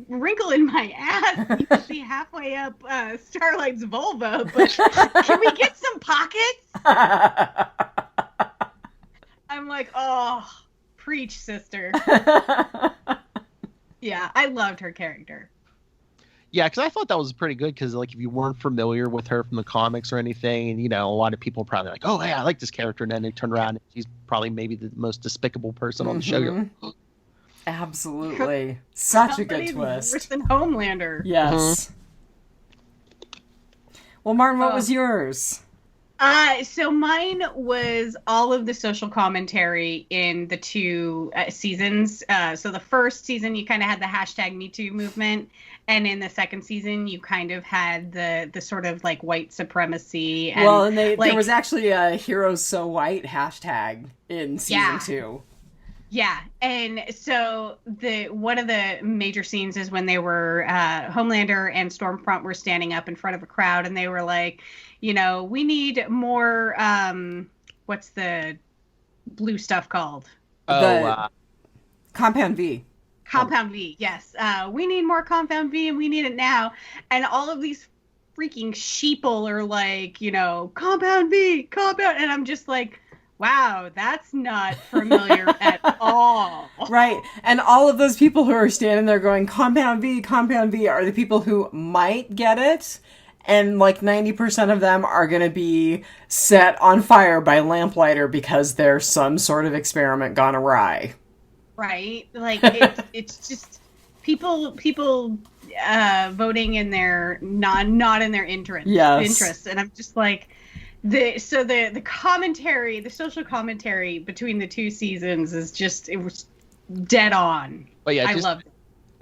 S2: wrinkle in my ass. You can see halfway up Starlight's vulva, but can we get some pockets? I'm like, oh, preach, sister. Yeah, I loved her character.
S3: Yeah, because I thought that was pretty good because, like, if you weren't familiar with her from the comics or anything, and, a lot of people are probably like, oh, yeah, I like this character, and then they turn around and she's probably maybe the most despicable person on the show. You're like, oh.
S1: Absolutely. Such a good twist.
S2: Worse than Homelander.
S1: Yes. Well, Martin, what was yours?
S2: So mine was all of the social commentary in the two seasons. So the first season, you kind of had the hashtag #MeToo movement. And in the second season, you kind of had the sort of, like, white supremacy. And,
S1: there was actually a Heroes So White hashtag in season 2.
S2: Yeah, and so one of the major scenes is when they were Homelander and Stormfront were standing up in front of a crowd, and they were like, we need more. What's the blue stuff called?
S1: Compound V.
S2: Compound V, yes. We need more Compound V, and we need it now. And all of these freaking sheeple are like, Compound V, Compound, and I'm just like, wow, that's not familiar at all.
S1: Right. And all of those people who are standing there going, Compound V, are the people who might get it. and like 90% of them are going to be set on fire by lamplighter because there's some sort of experiment gone awry.
S2: Right? Like it's just people voting in their not in their interests, and I'm just like the commentary, the social commentary between the two seasons is just, it was dead on.
S3: But yeah,
S2: I loved it.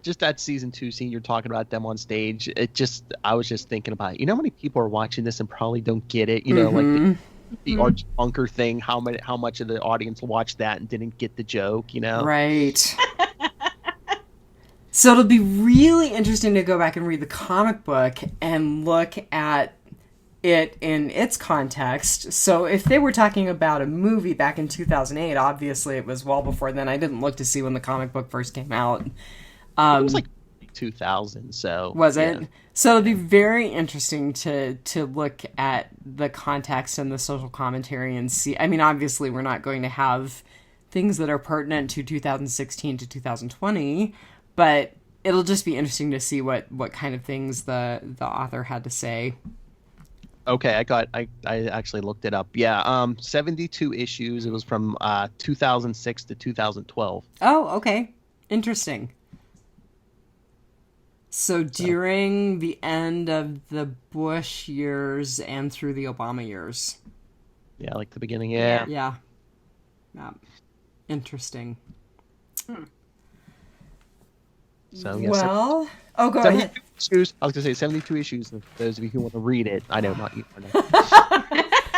S3: Just that season 2 scene you're talking about them on stage, I was just thinking about, how many people are watching this and probably don't get it, like the Archie Bunker thing, how much of the audience watched that and didn't get the joke,
S1: Right. So it'll be really interesting to go back and read the comic book and look at it in its context. So if they were talking about a movie back in 2008, obviously it was well before then. I didn't look to see when the comic book first came out.
S3: It was like 2000, so...
S1: Was it? Yeah. So it'll be very interesting to look at the context and the social commentary and see... I mean, obviously we're not going to have things that are pertinent to 2016 to 2020, but it'll just be interesting to see what kind of things the author had to say.
S3: Okay, I actually looked it up. Yeah, 72 issues. It was from 2006 to 2012.
S1: Oh, okay. Interesting. So during the end of the Bush years and through the Obama years.
S3: Yeah, like the beginning, yeah.
S1: Yeah. Interesting.
S3: So, yeah,
S1: well, go ahead.
S3: Issues. I was going to say 72 issues, for those of you who want to read it. I know, not you.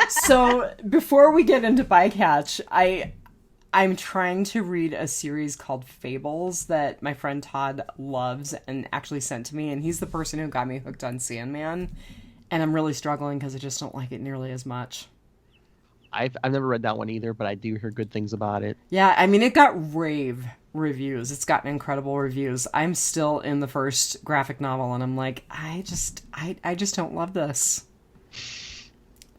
S1: So, before we get into Bycatch, I'm trying to read a series called Fables that my friend Todd loves and actually sent to me, and he's the person who got me hooked on Sandman, and I'm really struggling because I just don't like it nearly as much.
S3: I've never read that one either, but I do hear good things about it.
S1: Yeah, I mean, it got rave reviews. It's gotten incredible reviews. I'm still in the first graphic novel, and I'm like, I just don't love this.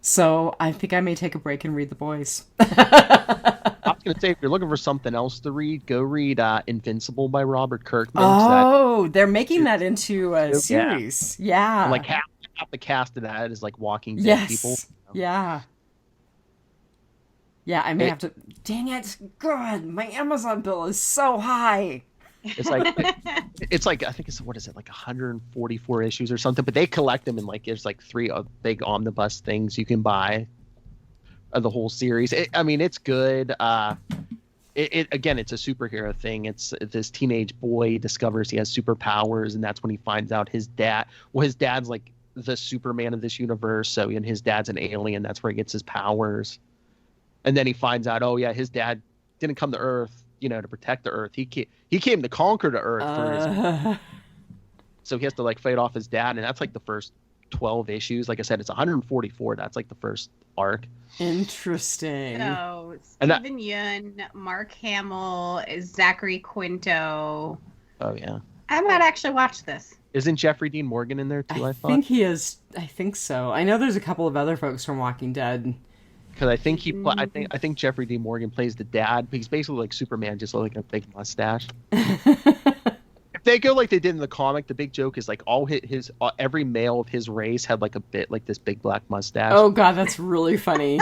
S1: So I think I may take a break and read The Boys.
S3: I was going to say, if you're looking for something else to read, go read Invincible by Robert Kirkman.
S1: Oh, they're making that into a series. Yeah.
S3: Like half the cast of that is like Walking Dead people.
S1: Yeah. Yeah, I may have to... Dang it. God, my Amazon bill is so high.
S3: It's like I think it's, what is it, like 144 issues or something, but they collect them in like, there's like 3 big omnibus things you can buy of the whole series. It's good. Again, it's a superhero thing. It's this teenage boy discovers he has superpowers, and that's when he finds out his dad's like the Superman of this universe, and his dad's an alien. That's where he gets his powers. And then he finds out, his dad didn't come to Earth, to protect the Earth. He came to conquer the Earth. So he has to like fight off his dad, and that's like the first 12 issues. Like I said, it's 144. That's like the first arc.
S2: Interesting. So Stephen Yeun, Mark Hamill, Zachary Quinto.
S3: Oh yeah.
S2: I might actually watch this.
S3: Isn't Jeffrey Dean Morgan in there too? I thought.
S1: I think he is. I think so. I know there's a couple of other folks from Walking Dead.
S3: Because I think I think Jeffrey Dean Morgan plays the dad. He's basically like Superman, just like a big mustache. If they go like they did in the comic, the big joke is like every male of his race had like a bit like this big black mustache.
S1: Oh god, that's really funny.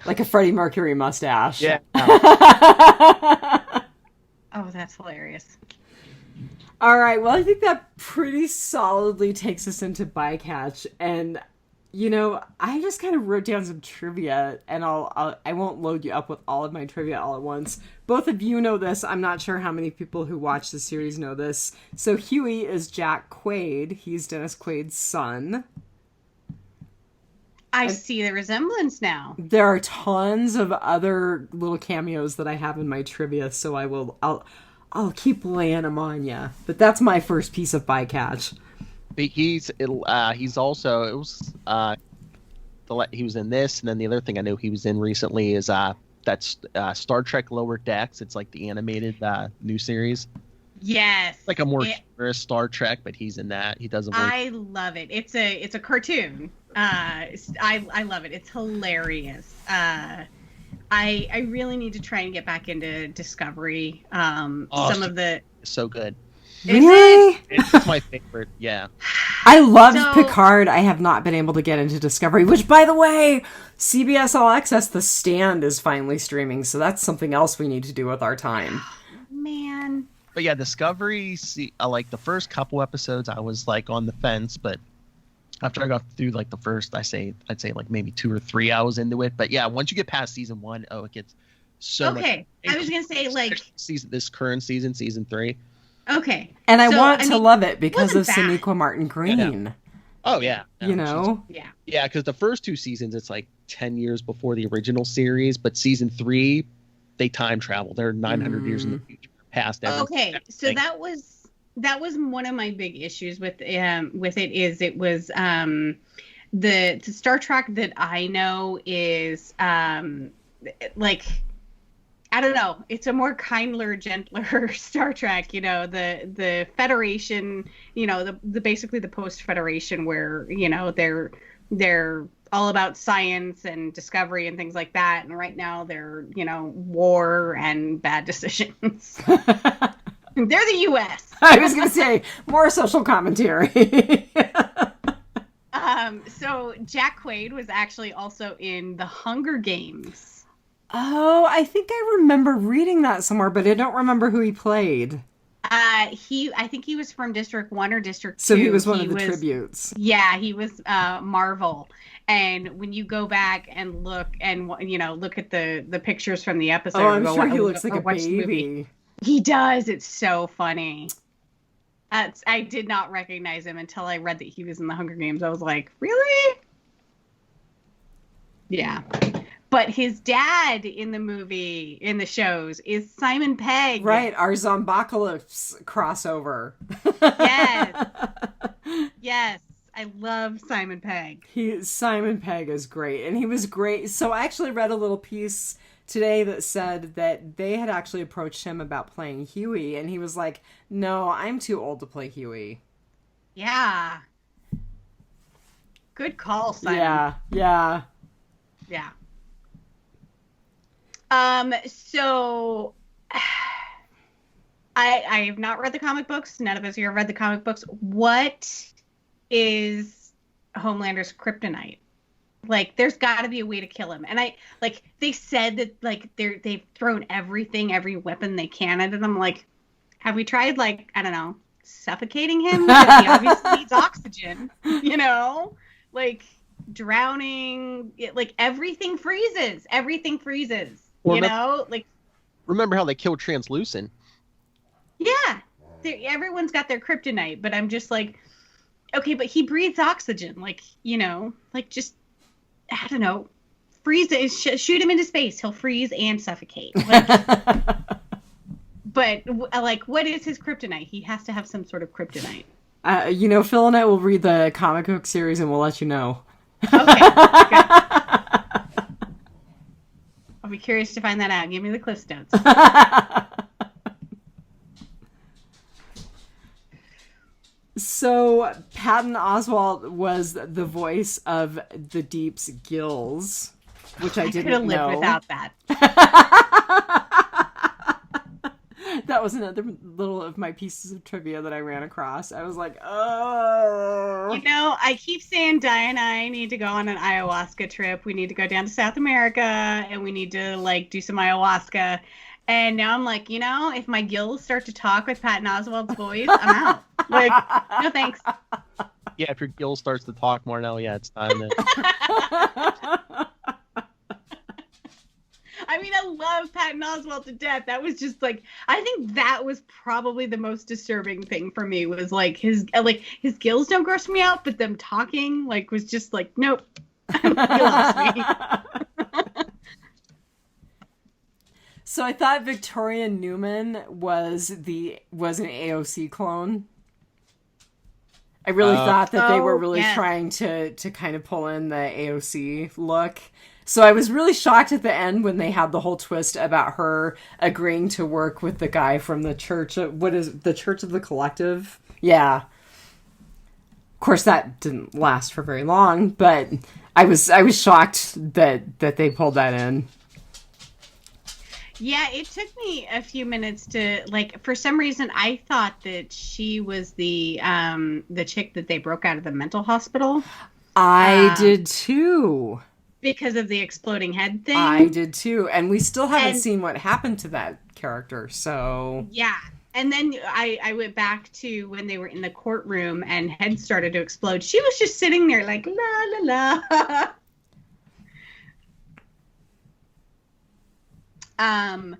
S1: Like a Freddie Mercury mustache.
S3: Yeah.
S2: Oh, that's hilarious.
S1: All right, well, I think that pretty solidly takes us into Bycatch, and I just kind of wrote down some trivia, and I won't load you up with all of my trivia all at once. Both of you know this. I'm not sure how many people who watch the series know this. So Huey is Jack Quaid. He's Dennis Quaid's son.
S2: I see the resemblance now.
S1: There are tons of other little cameos that I have in my trivia, so I'll keep laying them on you. But that's my first piece of Bycatch.
S3: He's also he was in this, and then the other thing I know he was in recently is that's Star Trek Lower Decks. It's like the animated new series.
S2: Yes,
S3: like a more humorous Star Trek, but he's in that. He does a voice.
S2: I love it. It's a cartoon. I love it. It's hilarious. I really need to try and get back into Discovery. Some of the
S3: so good.
S1: Really?
S3: It's my favorite. Yeah.
S1: I loved
S2: So-
S1: Picard. I have not been able to get into Discovery, which, by the way, CBS All Access, The Stand is finally streaming, so that's something else we need to do with our time.
S2: Man.
S3: But yeah, Discovery, like the first couple episodes, I was like on the fence, but after I got through like the first, I'd say like maybe 2 or 3 hours into it. But yeah, once you get past season 1, it gets so much.
S2: Okay. I was going to say, like,
S3: this current season 3.
S2: okay.
S1: And I
S2: So,
S1: want to
S2: mean,
S1: love it because of
S2: wasn't bad.
S1: Sonequa Martin Green.
S3: Oh yeah.
S1: You know?
S2: Yeah.
S3: Yeah, because the first 2 seasons, it's like 10 years before the original series, but season 3, they time travel. They're 900 years in the future, past everything.
S2: Okay, so that was one of my big issues with it is it was the Star Trek that I know is like, I don't know, it's a more kinder, gentler Star Trek, you know, the Federation, you know, the basically the post-Federation where, you know, they're all about science and discovery and things like that, and right now they're, you know, war and bad decisions. They're the U.S.
S1: I was going to say, more social commentary.
S2: So Jack Quaid was actually also in The Hunger Games.
S1: Oh, I think I remember reading that somewhere, but I don't remember who he played.
S2: I think he was from District 1 or District 2.
S1: So he was one of the tributes.
S2: Yeah, he was Marvel. And when you go back and look and, you know, look at the pictures from the episode.
S1: Oh, I'm sure he looks like a
S2: watch the movie.
S1: baby.
S2: He does. It's so funny. I did not recognize him until I read that he was in The Hunger Games. I was like, really? Yeah. But his dad in the movie, in the shows, is Simon Pegg.
S1: Right, our Zombocalypse crossover.
S2: Yes. Yes. I love Simon Pegg.
S1: Simon Pegg is great, and he was great. So I actually read a little piece today that said that they had actually approached him about playing Huey, and he was like, no, I'm too old to play Huey.
S2: Yeah. Good call, Simon.
S1: Yeah.
S2: So I have not read the comic books. None of us here have read the comic books. What is Homelander's kryptonite? Like, there's got to be a way to kill him. And they said that, like, they've thrown every weapon they can at him. Like, have we tried, like, I don't know, suffocating him? Because he obviously needs oxygen, you know? Like, drowning, like, everything freezes.
S3: Or
S2: you know? Like,
S3: remember how they killed Translucent?
S2: yeah. Everyone's got their kryptonite, but I'm just like, okay, but he breathes oxygen. Like, you know, like, just, I don't know, freeze it, shoot him into space. He'll freeze and suffocate. Like, but like, what is his kryptonite? He has to have some sort of kryptonite.
S1: You know, Phil and I will read the comic book series and we'll let you know.
S2: Okay. Good. I'll be curious to find that out. Give me the Cliff Notes.
S1: So Patton Oswalt was the voice of the Deep's Gills, which I didn't know.
S2: Could have lived without that.
S1: That was another little of my pieces of trivia that I ran across. I was like, oh.
S2: You know, I keep saying Di and I need to go on an ayahuasca trip. We need to go down to South America and we need to, like, do some ayahuasca. And now I'm like, you know, if my gills start to talk with Patton Oswalt's voice, I'm out. Like, no thanks.
S3: Yeah, if your gill starts to talk more now, yeah, it's time to...
S2: I mean, I love Patton Oswalt to death. That was just like, I think that was probably the most disturbing thing for me was like his gills don't gross me out, but them talking like was just like, nope, you lost me.
S1: So I thought Victoria Newman was an AOC clone. I really thought that they were really trying to kind of pull in the AOC look. So I was really shocked at the end when they had the whole twist about her agreeing to work with the guy from the church. What is it, the Church of the Collective? Yeah. Of course, that didn't last for very long, but I was shocked that they pulled that in.
S2: Yeah, it took me a few minutes to, like, for some reason I thought that she was the chick that they broke out of the mental hospital.
S1: I
S2: Um,
S1: did too.
S2: because of the exploding head
S1: I
S2: thing.
S1: did too. And we still haven't
S2: And
S1: seen what happened to that character, so.
S2: yeah. And then I went back to when they were in the courtroom and head started to explode. She was just sitting there like, la, la, la.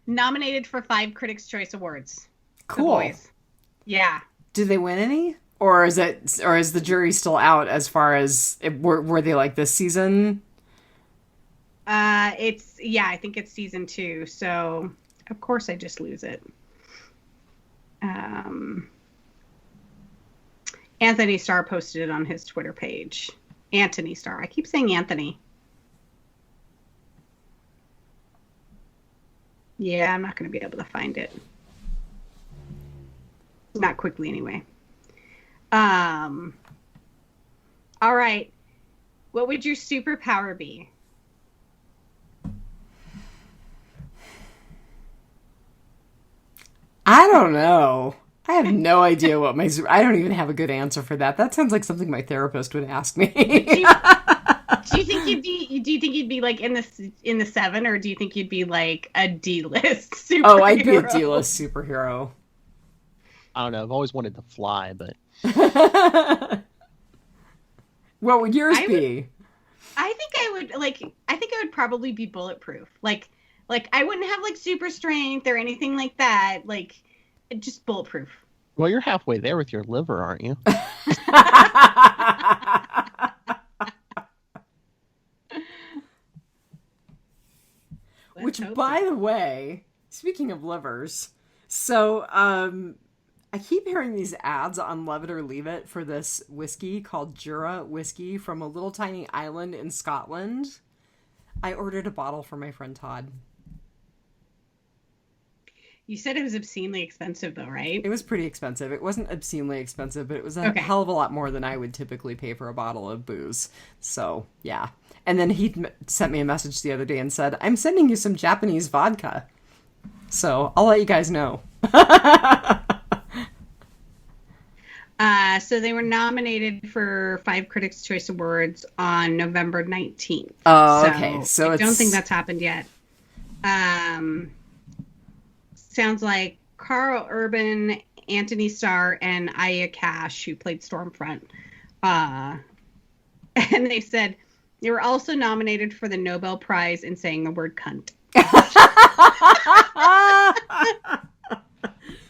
S2: Nominated for 5 Critics' Choice Awards.
S1: Cool.
S2: The boys. Yeah.
S1: Did they win any? Or is the jury still out as far as were they like this season?
S2: I think it's season 2, so of course I just lose it. Anthony Starr posted it on his Twitter page. Anthony Starr. I keep saying Anthony. Yeah, I'm not going to be able to find it. Not quickly, anyway. All right. What would your superpower be?
S1: I don't know. I have no idea what I don't even have a good answer for that. That sounds like something my therapist would ask me.
S2: Do you think you'd be like in the 7, or do you think you'd be like a D-list superhero?
S1: Oh, I'd be a D-list superhero.
S3: I don't know. I've always wanted to fly, but
S1: What would yours be?
S2: I think I would probably be bulletproof. Like I wouldn't have like super strength or anything like that. Like just bulletproof.
S3: well, you're halfway there with your liver, aren't you?
S1: Which, by the way, speaking of livers, so I keep hearing these ads on Love It or Leave It for this whiskey called Jura whiskey from a little tiny island in Scotland. I ordered a bottle for my friend Todd.
S2: You said it was obscenely expensive, though, right?
S1: It was pretty expensive. It wasn't obscenely expensive, but it was a hell of a lot more than I would typically pay for a bottle of booze. So, yeah. And then he sent me a message the other day and said, I'm sending you some Japanese vodka. So, I'll let you guys know.
S2: So they were nominated for 5 Critics' Choice Awards on November 19th.
S1: Oh, okay. So
S2: I don't think that's happened yet. Sounds like Carl Urban, Anthony Starr, and Aya Cash, who played Stormfront. And they said they were also nominated for the Nobel Prize in saying the word cunt.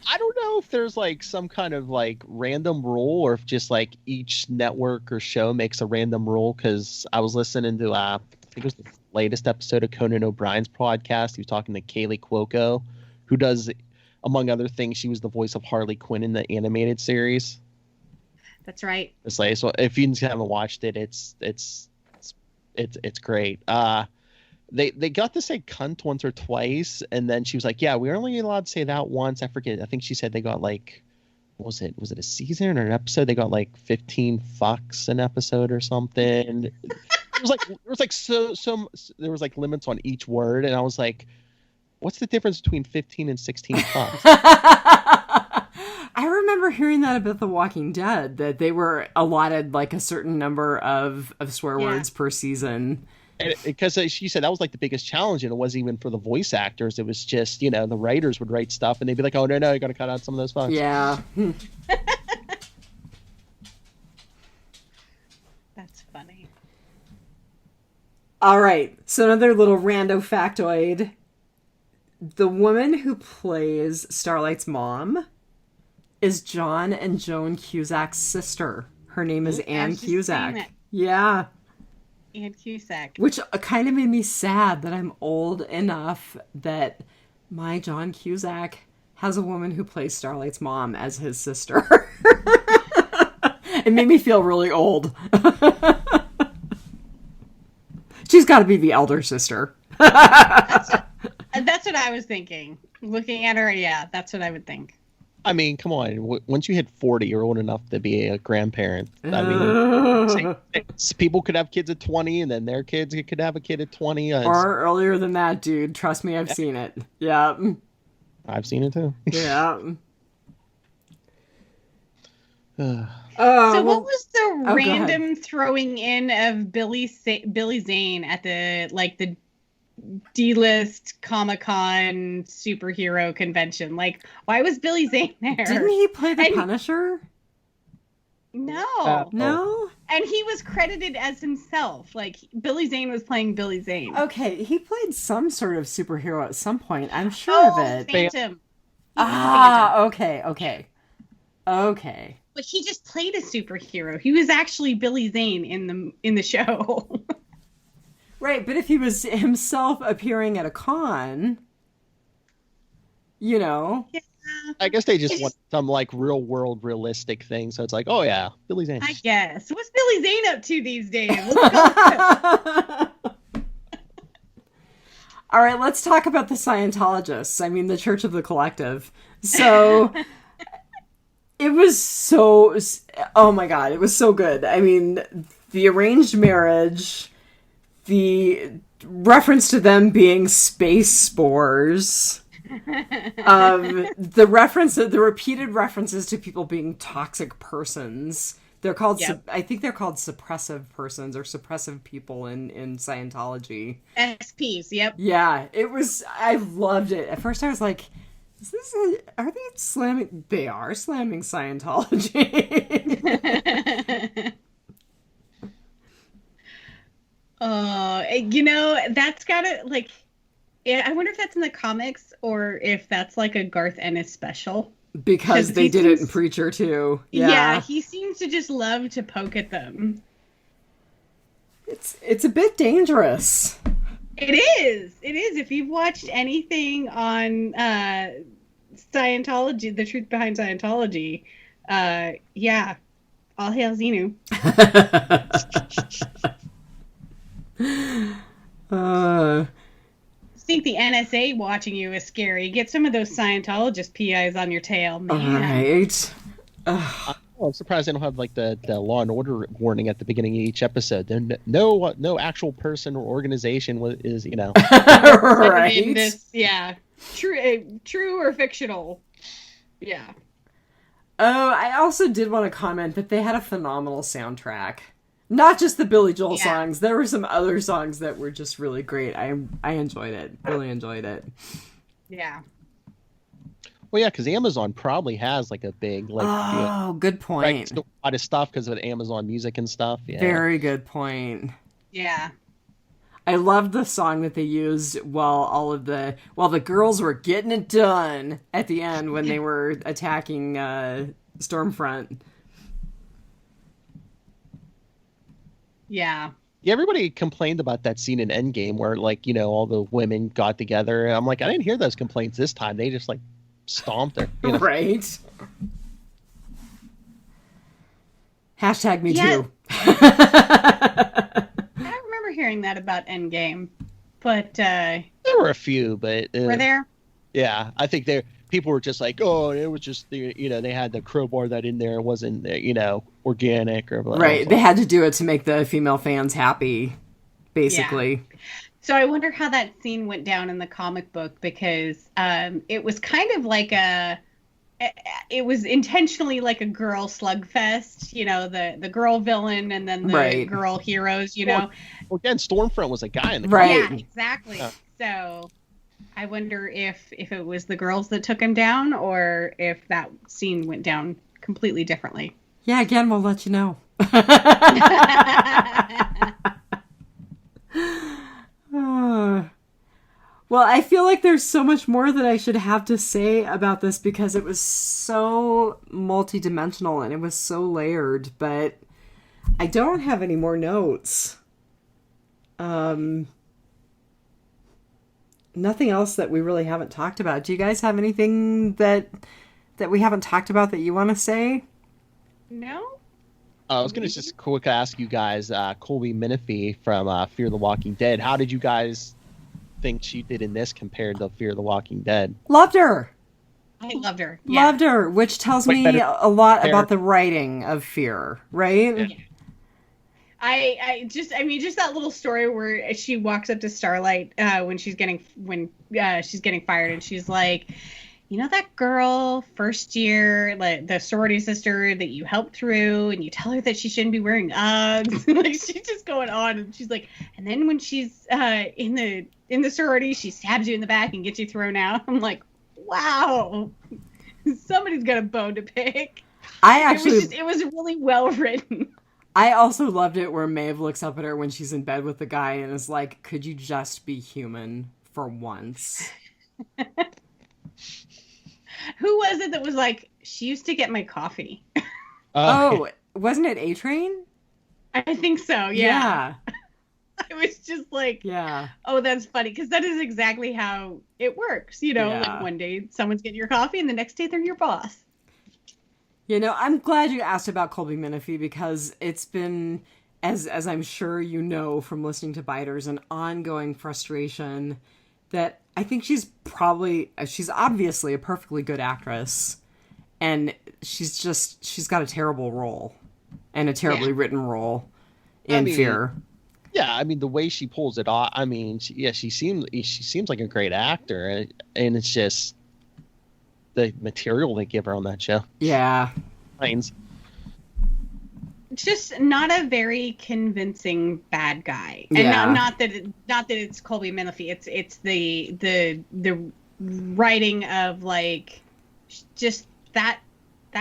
S3: I don't know if there's like some kind of like random rule or if just like each network or show makes a random rule. Because I was listening to I think it was the latest episode of Conan O'Brien's podcast. He was talking to Kaylee Cuoco, who does, among other things, she was the voice of Harley Quinn in the animated series.
S2: That's right.
S3: It's like, so if you haven't watched it, it's great. They got to say cunt once or twice, and then she was like, yeah, we're only allowed to say that once. I forget. I think she said they got like, what was it? Was it a season or an episode? They got like 15 fucks an episode or something. There was like limits on each word, and I was like, what's the difference between 15 and 16 fucks?
S1: I remember hearing that about The Walking Dead, that they were allotted like a certain number of swear words per season.
S3: Because she said that was like the biggest challenge, and it wasn't even for the voice actors. It was just, the writers would write stuff, and they'd be like, oh, no, you got to cut out some of those fucks.
S1: Yeah.
S2: That's funny.
S1: All right. So another little rando factoid. The woman who plays Starlight's mom is John and Joan Cusack's sister. Her name is Anne Cusack. Yeah.
S2: Anne Cusack.
S1: Which kind of made me sad that I'm old enough that my John Cusack has a woman who plays Starlight's mom as his sister. It made me feel really old. She's got to be the elder sister.
S2: That's what I was thinking. Looking at her, yeah, that's what I would think.
S3: I mean, come on. Once you hit 40, you're old enough to be a grandparent. I mean, people could have kids at 20, and then their kids could have a kid at 20.
S1: Or earlier than that, dude. Trust me, I've seen it. Yeah.
S3: I've seen it too.
S1: Yeah.
S2: So what was the random throwing in of Billy Zane at the D-list Comic-Con superhero convention? Like, why was Billy Zane there?
S1: Didn't he play the Punisher?
S2: No.
S1: No?
S2: And he was credited as himself. Like, Billy Zane was playing Billy Zane.
S1: Okay, he played some sort of superhero at some point. I'm sure of it.
S2: Phantom.
S1: Okay.
S2: But he just played a superhero. He was actually Billy Zane in the show.
S1: Right, but if he was himself appearing at a con, you know.
S2: Yeah.
S3: I guess they just want some like real world realistic thing. So it's like, oh yeah, Billy Zane.
S2: I guess. What's Billy Zane up to these days? Let's go.
S1: All right, let's talk about the Scientologists. I mean, the Church of the Collective. So it was so, oh my God, it was so good. I mean, the arranged marriage, the reference to them being space spores, the repeated references to people being toxic persons. They're called, I think they're called suppressive persons or suppressive people in Scientology.
S2: SPs, yep.
S1: Yeah, I loved it. At first I was like, are they slamming? They are slamming Scientology.
S2: That's gotta, like, I wonder if that's in the comics or if that's like a Garth Ennis special.
S1: Because they did it in Preacher too.
S2: Yeah, he seems to just love to poke at them.
S1: It's a bit dangerous.
S2: It is. If you've watched anything on Scientology, the truth behind Scientology, yeah, all hail Xenu. I think the NSA watching you is scary. Get some of those Scientologist PIs on your tail, man.
S1: Right.
S3: I'm surprised they don't have like the Law and Order warning at the beginning of each episode. Then no actual person or organization is
S1: right.
S2: In this, yeah, true or fictional. Yeah.
S1: Oh, I also did want to comment that they had a phenomenal soundtrack. Not just the Billy Joel songs. There were some other songs that were just really great. I enjoyed it. Really enjoyed it.
S2: Yeah.
S3: Well, yeah, because Amazon probably has like a big
S1: good point.
S3: A lot of stuff because of Amazon Music and stuff. Yeah.
S1: Very good point.
S2: Yeah.
S1: I loved the song that they used while the girls were getting it done at the end when they were attacking Stormfront.
S2: Yeah.
S3: Yeah, everybody complained about that scene in Endgame where, like, all the women got together. I'm like, I didn't hear those complaints this time. They just, like, stomped her.
S1: Right. Hashtag me too.
S2: I don't remember hearing that about Endgame, but... there
S3: were a few, but...
S2: were there?
S3: Yeah, I think people were just like, oh, it was just, they had the crowbar that in there. It wasn't, organic or blah.
S1: Right, they had to do it to make the female fans happy, basically.
S2: Yeah. So I wonder how that scene went down in the comic book, because it was kind of like it was intentionally like a girl slugfest, the girl villain and then the girl heroes, Well,
S3: again, Stormfront was a guy in the
S1: right.
S2: Yeah, exactly. Yeah. So I wonder if it was the girls that took him down or if that scene went down completely differently.
S1: Yeah, again, we'll let you know. Well, I feel like there's so much more that I should have to say about this because it was so multidimensional and it was so layered, but I don't have any more notes. Nothing else that we really haven't talked about. Do you guys have anything that we haven't talked about that you want to say?
S2: No.
S3: I was going to just quick ask you guys, Colby Menifee from Fear the Walking Dead. How did you guys think she did in this compared to Fear the Walking Dead?
S1: Loved her.
S2: I loved her. Yeah.
S1: Loved her, which tells me a lot about the writing of Fear, right?
S2: Yeah. Just that little story where she walks up to Starlight when she's getting fired, and she's like, you know that girl first year, like the sorority sister that you helped through, and you tell her that she shouldn't be wearing Uggs. Like, she's just going on, and she's like, and then when she's in the sorority, she stabs you in the back and gets you thrown out. I'm like, wow, somebody's got a bone to pick. It was really well written.
S1: I also loved it where Maeve looks up at her when she's in bed with the guy and is like, could you just be human for once?
S2: Who was it that was like, she used to get my coffee?
S1: Wasn't it A-Train?
S2: I think so, yeah. I was just like, oh, that's funny, because that is exactly how it works. You know, like one day someone's getting your coffee and the next day they're your boss.
S1: You know, I'm glad you asked about Colby Menifee, because it's been, as I'm sure you know from listening to Biters, an ongoing frustration that I think she's obviously a perfectly good actress, and she's got a terrible role and a terribly written role in Fear.
S3: Yeah, I mean, the way she pulls it off, I mean, she seems like a great actor, and it's just the material they give her on that show.
S1: Yeah.
S3: Lines.
S2: Just not a very convincing bad guy, and not that it's Colby Menifee. It's the writing of, like, just that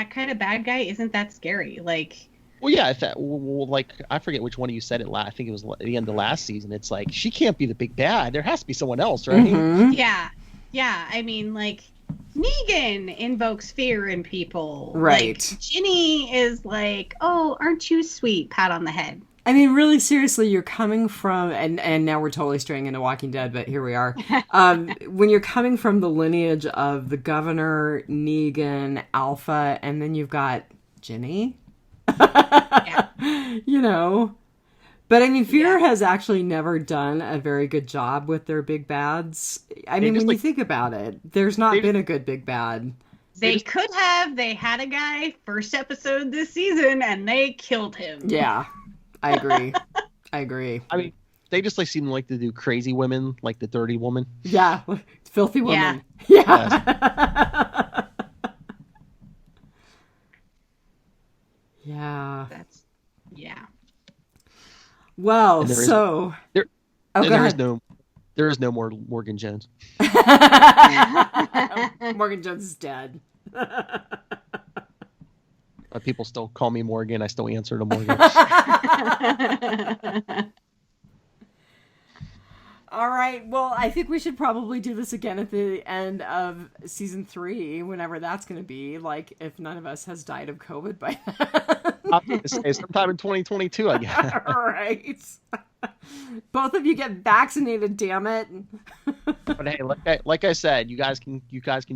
S2: kind of bad guy isn't that scary. Like,
S3: well, yeah, like, I forget which one of you said it last. I think it was at the end of last season. It's like, she can't be the big bad. There has to be someone else, right?
S1: Mm-hmm.
S2: Yeah. I mean, like, Negan invokes fear in people.
S1: Right.
S2: Like, Ginny is like, oh, aren't you sweet? Pat on the head.
S1: I mean, really, seriously, you're coming from, and now we're totally straying into Walking Dead, but here we are. When you're coming from the lineage of the Governor, Negan, Alpha, and then you've got Ginny.
S2: Yeah.
S1: You know. But I mean, Fear has actually never done a very good job with their big bads. I mean, when you think about it, there's not been a good big bad.
S2: They could have. They had a guy first episode this season, and they killed him.
S1: Yeah, I agree. I mean,
S3: they just seem like to do crazy women, like the dirty woman.
S1: Yeah, filthy woman. Yeah. Yeah.
S2: Yeah.
S1: Well,
S3: there is no more Morgan Jones.
S1: Morgan Jones is dead.
S3: People still call me Morgan. I still answer to Morgan.
S1: All right. Well, I think we should probably do this again at the end of season 3, whenever that's going to be. Like, if none of us has died of COVID by then.
S3: I'm going to say sometime in 2022, I guess.
S1: All right. Both of you get vaccinated, damn it.
S3: But hey, like I said, you guys can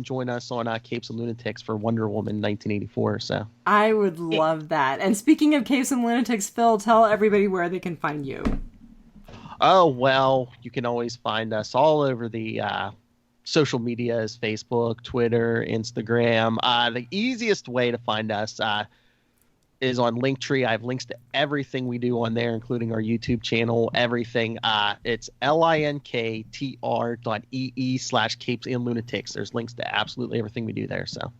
S3: join us on Capes and Lunatics for Wonder Woman 1984. So
S1: I would love that. And speaking of Capes and Lunatics, Phil, tell everybody where they can find you.
S3: Oh, well, you can always find us all over the social medias, Facebook, Twitter, Instagram. The easiest way to find us is on Linktree. I have links to everything we do on there, including our YouTube channel, everything. It's linktr.ee/Capes and Lunatics. There's links to absolutely everything we do there. So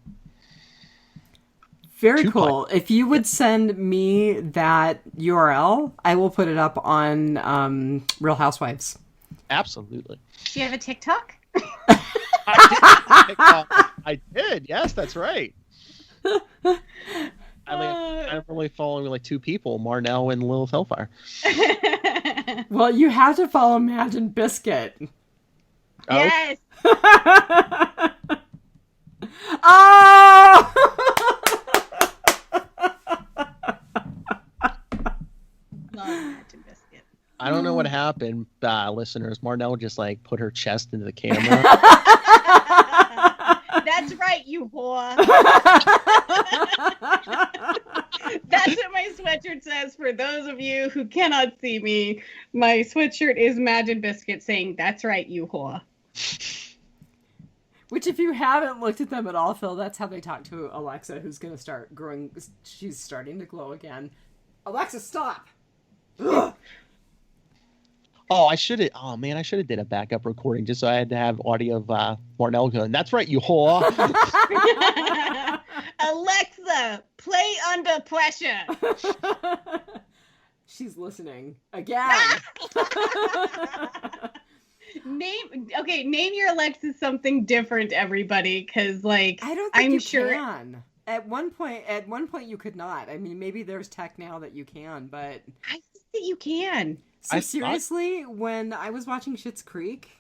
S1: very cool. If you would send me that URL, I will put it up on Real Housewives.
S3: Absolutely.
S2: Do you have a TikTok?
S3: I did. Yes, that's right. I'm only following like 2 people, Marnell and Lilith Hellfire.
S1: Well, you have to follow Imagine Biscuit.
S2: Yes.
S1: Oh!
S3: I don't know what happened, listeners. Marnell just like put her chest into the camera.
S2: That's right, you whore. That's what my sweatshirt says. For those of you who cannot see me, my sweatshirt is Imagine Biscuit saying, "That's right, you whore."
S1: Which, if you haven't looked at them at all, Phil, that's how they talk to Alexa, who's going to start growing. She's starting to glow again. Alexa, stop! Ugh.
S3: Oh, I should have did a backup recording just so I had to have audio of Marnell going, "That's right, you whore."
S2: Alexa, play Under Pressure.
S1: She's listening again.
S2: Name your Alexa something different, everybody, because like
S1: I don't think
S2: I'm
S1: you
S2: sure
S1: can. At one point you could not. I mean, maybe there's tech now that you can, but
S2: I think that you can.
S1: So seriously, when I was watching Schitt's Creek,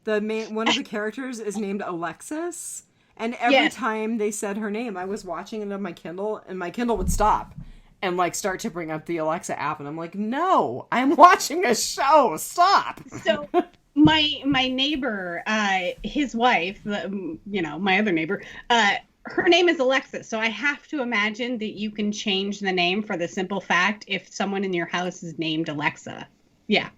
S1: one of the characters is named Alexis, and every time they said her name, I was watching it on my Kindle, and my Kindle would stop and like start to bring up the Alexa app, and I'm like, no, I'm watching a show. Stop.
S2: So my neighbor, his wife, my other neighbor, her name is Alexis. So I have to imagine that you can change the name for the simple fact if someone in your house is named Alexa. Yeah.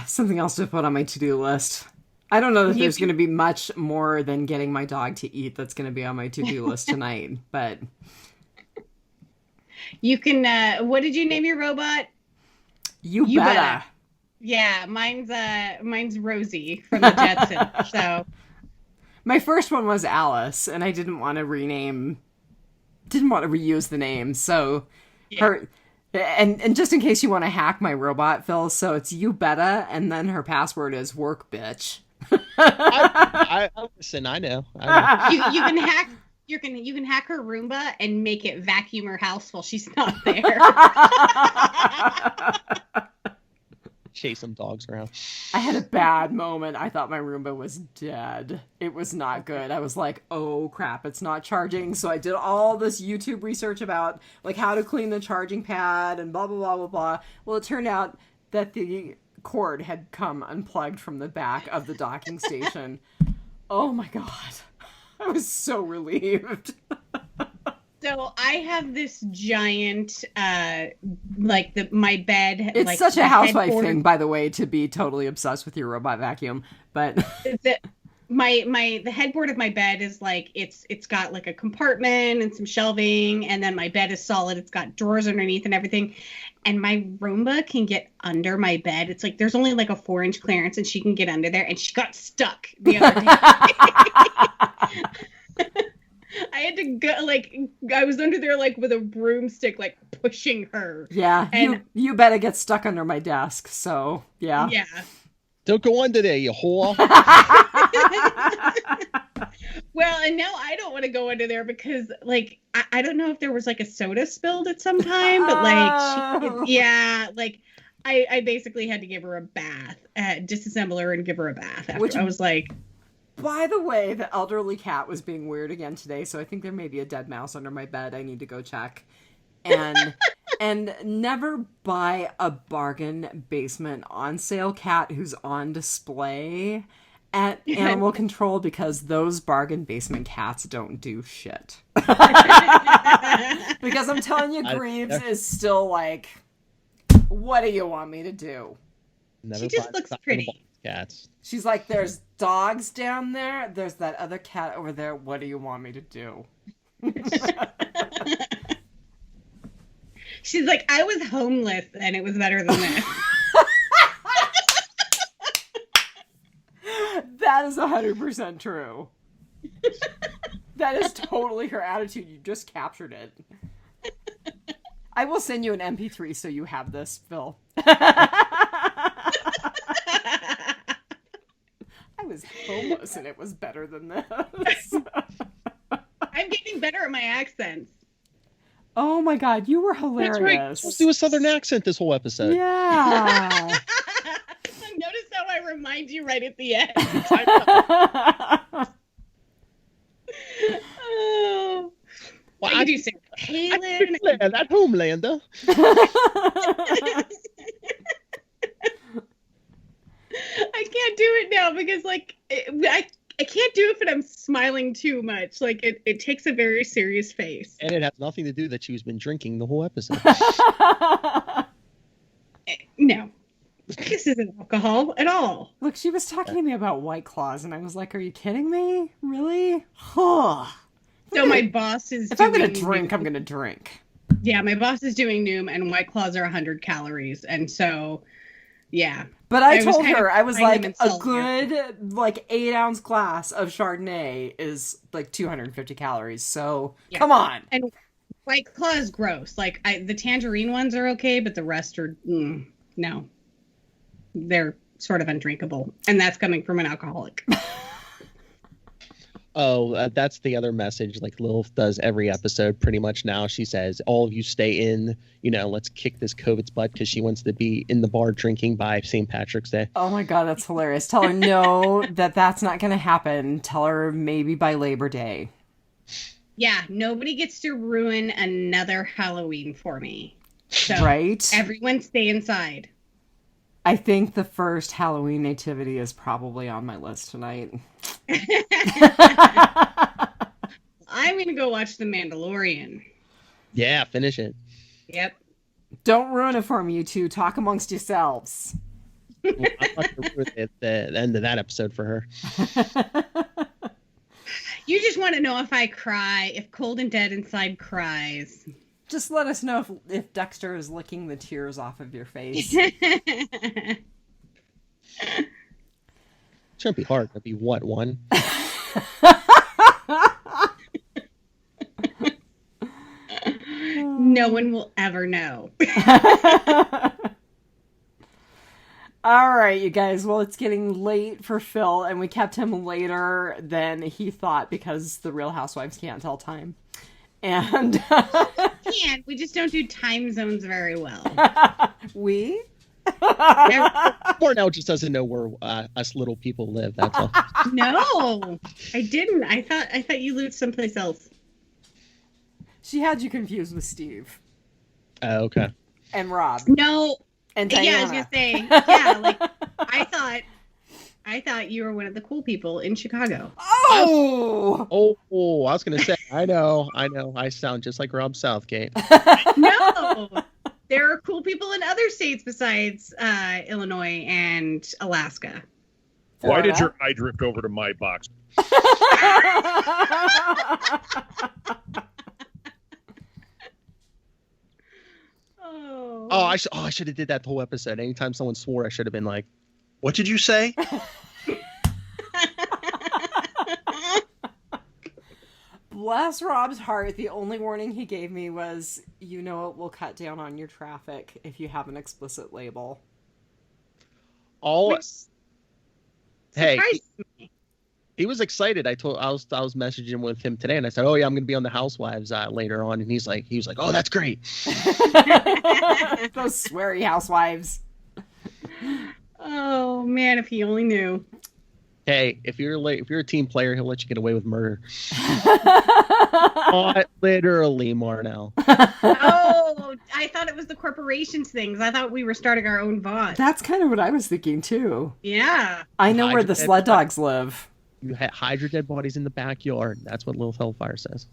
S1: Something else to put on my to-do list. I don't know that there's going to be much more than getting my dog to eat that's going to be on my to-do list tonight, but...
S2: You can, what did you name your robot?
S1: You better.
S2: Yeah, mine's Rosie from the Jetsons, so...
S1: My first one was Alice, and I didn't want to reuse the name, so her... And just in case you want to hack my robot, Phil, so it's you betta, and then her password is work bitch.
S3: I listen. I know.
S2: You can hack. You can hack her Roomba and make it vacuum her house while she's not there.
S3: Chase some dogs around.
S1: I had a bad moment. I thought my Roomba was dead. It was not good. I was like, oh crap, it's not charging. So I did all this YouTube research about like how to clean the charging pad and blah, blah, blah, blah, blah. Well, it turned out that the cord had come unplugged from the back of the docking station. Oh my God. I was so relieved.
S2: So I have this giant, my bed.
S1: It's such a housewife thing, by the way, to be totally obsessed with your robot vacuum. But
S2: the headboard of my bed is like it's got like a compartment and some shelving, and then my bed is solid. It's got drawers underneath and everything. And my Roomba can get under my bed. It's like there's only like a 4-inch clearance, and she can get under there. And she got stuck the other day. I had to go, I was under there, with a broomstick, pushing her.
S1: Yeah, and you better get stuck under my desk, so, yeah.
S2: Yeah.
S3: Don't go under there, you whore.
S2: Well, and now I don't want to go under there because, I don't know if there was, a soda spilled at some time, but, I basically had to give her a bath, disassemble her and give her a bath after. I was like...
S1: By the way, the elderly cat was being weird again today, so I think there may be a dead mouse under my bed. I need to go check. And never buy a bargain basement on sale cat who's on display at animal control, because those bargain basement cats don't do shit. Because I'm telling you, Greaves is still like, what do you want me to do?
S2: She just looks pretty.
S3: Cats.
S1: She's like, there's dogs down there. There's that other cat over there. What do you want me to do?
S2: She's like, I was homeless and it was better than this.
S1: That is 100% true. That is totally her attitude. You just captured it. I will send you an MP3 so you have this, Phil. I was homeless and it was better than this.
S2: I'm getting better at my accents.
S1: Oh my God, you were hilarious.
S3: That's right. Let's do a Southern accent this whole episode.
S1: Yeah.
S2: Notice how I remind you right at the end. Oh.
S3: Well,
S2: I do Sarah Palin.
S3: That Homelander.
S2: I can't do it now because I can't do it if I'm smiling too much. It takes a very serious face.
S3: And it has nothing to do that she's been drinking the whole episode.
S2: No. This isn't alcohol at all.
S1: Look, she was talking to me about White Claws, and I was like, are you kidding me? Really? Huh.
S2: So my boss is
S1: If I'm going to drink, I'm going to drink.
S2: Yeah, my boss is doing Noom, and White Claws are 100 calories. And so, yeah.
S1: But I told her, I was like, a good, 8-ounce glass of Chardonnay is, 250 calories. So, come on.
S2: And White Claw is gross. Like, the tangerine ones are okay, but the rest are, no. They're sort of undrinkable. And that's coming from an alcoholic.
S3: Oh, that's the other message. Like Lilith does every episode pretty much now. She says, all of you stay in, let's kick this COVID's butt, because she wants to be in the bar drinking by St. Patrick's Day.
S1: Oh my God, that's hilarious. Tell her no, that's not going to happen. Tell her maybe by Labor Day.
S2: Yeah, nobody gets to ruin another Halloween for me. So
S1: right?
S2: Everyone stay inside.
S1: I think the first Halloween nativity is probably on my list tonight.
S2: I'm going to go watch The Mandalorian.
S3: Yeah, finish it.
S2: Yep.
S1: Don't ruin it for me, you two. Talk amongst yourselves.
S3: Well, I'm not going to ruin it at the end of that episode for her.
S2: You just want to know if I cry, if Cold and Dead Inside cries.
S1: Just let us know if Dexter is licking the tears off of your face.
S3: Shouldn't be hard. That'd be what, one?
S2: No one will ever know.
S1: All right, you guys. Well, it's getting late for Phil, and we kept him later than he thought because the Real Housewives can't tell time. And
S2: we just don't do time zones very well.
S1: We?
S3: Marnell just doesn't know where us little people live. That's all.
S2: No, I didn't. I thought you lived someplace else.
S1: She had you confused with Steve.
S3: Oh, okay.
S1: And Rob.
S2: No.
S1: And Diana.
S2: Yeah, I was gonna say. Yeah, I thought you were one of the cool people in Chicago.
S1: Oh!
S3: I was going to say, I know. I sound just like Rob Southgate.
S2: No! There are cool people in other states besides Illinois and Alaska.
S4: Why did your eye drift over to my box?
S3: I should have did that the whole episode. Anytime someone swore, I should have been like,
S4: what did you say?
S1: Bless Rob's heart. The only warning he gave me was, it will cut down on your traffic if you have an explicit label.
S3: Hey, he was excited. I was messaging with him today, and I said, "Oh yeah, I'm going to be on the Housewives later on." And he was like, "Oh, that's great."
S1: Those sweary housewives.
S2: Oh man, if he only knew.
S3: Hey, if you're a team player, he'll let you get away with murder. Not literally, Marnell.
S2: Oh, I thought it was the corporations things. I thought we were starting our own VOD.
S1: That's kind of what I was thinking too.
S2: Yeah.
S1: I know where the sled dogs live.
S3: You hide your dead bodies in the backyard. That's what Lilith Hellfire says.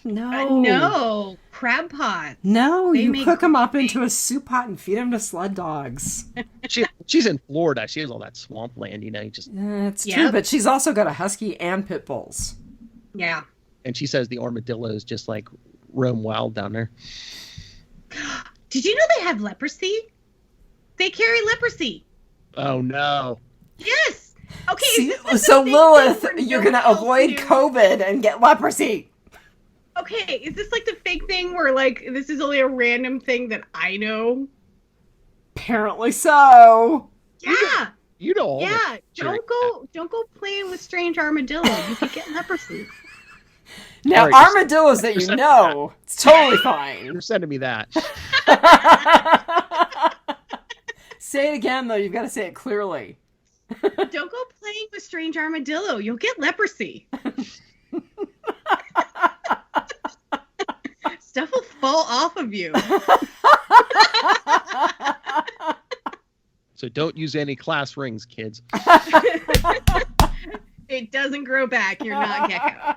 S2: No, crab pot.
S1: No, you cook them up into a soup pot and feed them to sled dogs.
S3: She's in Florida. She has all that swampland,
S1: It's true, but she's also got a husky and pit bulls.
S2: Yeah.
S3: And she says the armadillos just roam wild down there.
S2: Did you know they have leprosy? They carry leprosy.
S3: Oh no.
S2: Yes. Okay.
S1: See, so Lilith, you're gonna avoid COVID and get leprosy.
S2: Okay, is this the fake thing where this is only a random thing that I know?
S1: Apparently so.
S2: Yeah.
S3: You know all
S2: Yeah. Don't go playing with strange armadillos. You could get leprosy.
S1: Now, armadillos that you know, it's totally fine.
S3: You're sending me that.
S1: Say it again, though. You've got to say it clearly.
S2: Don't go playing with strange armadillo. You'll get leprosy. Stuff will fall off of you.
S3: So don't use any class rings, kids.
S2: It doesn't grow back. You're not Gecko.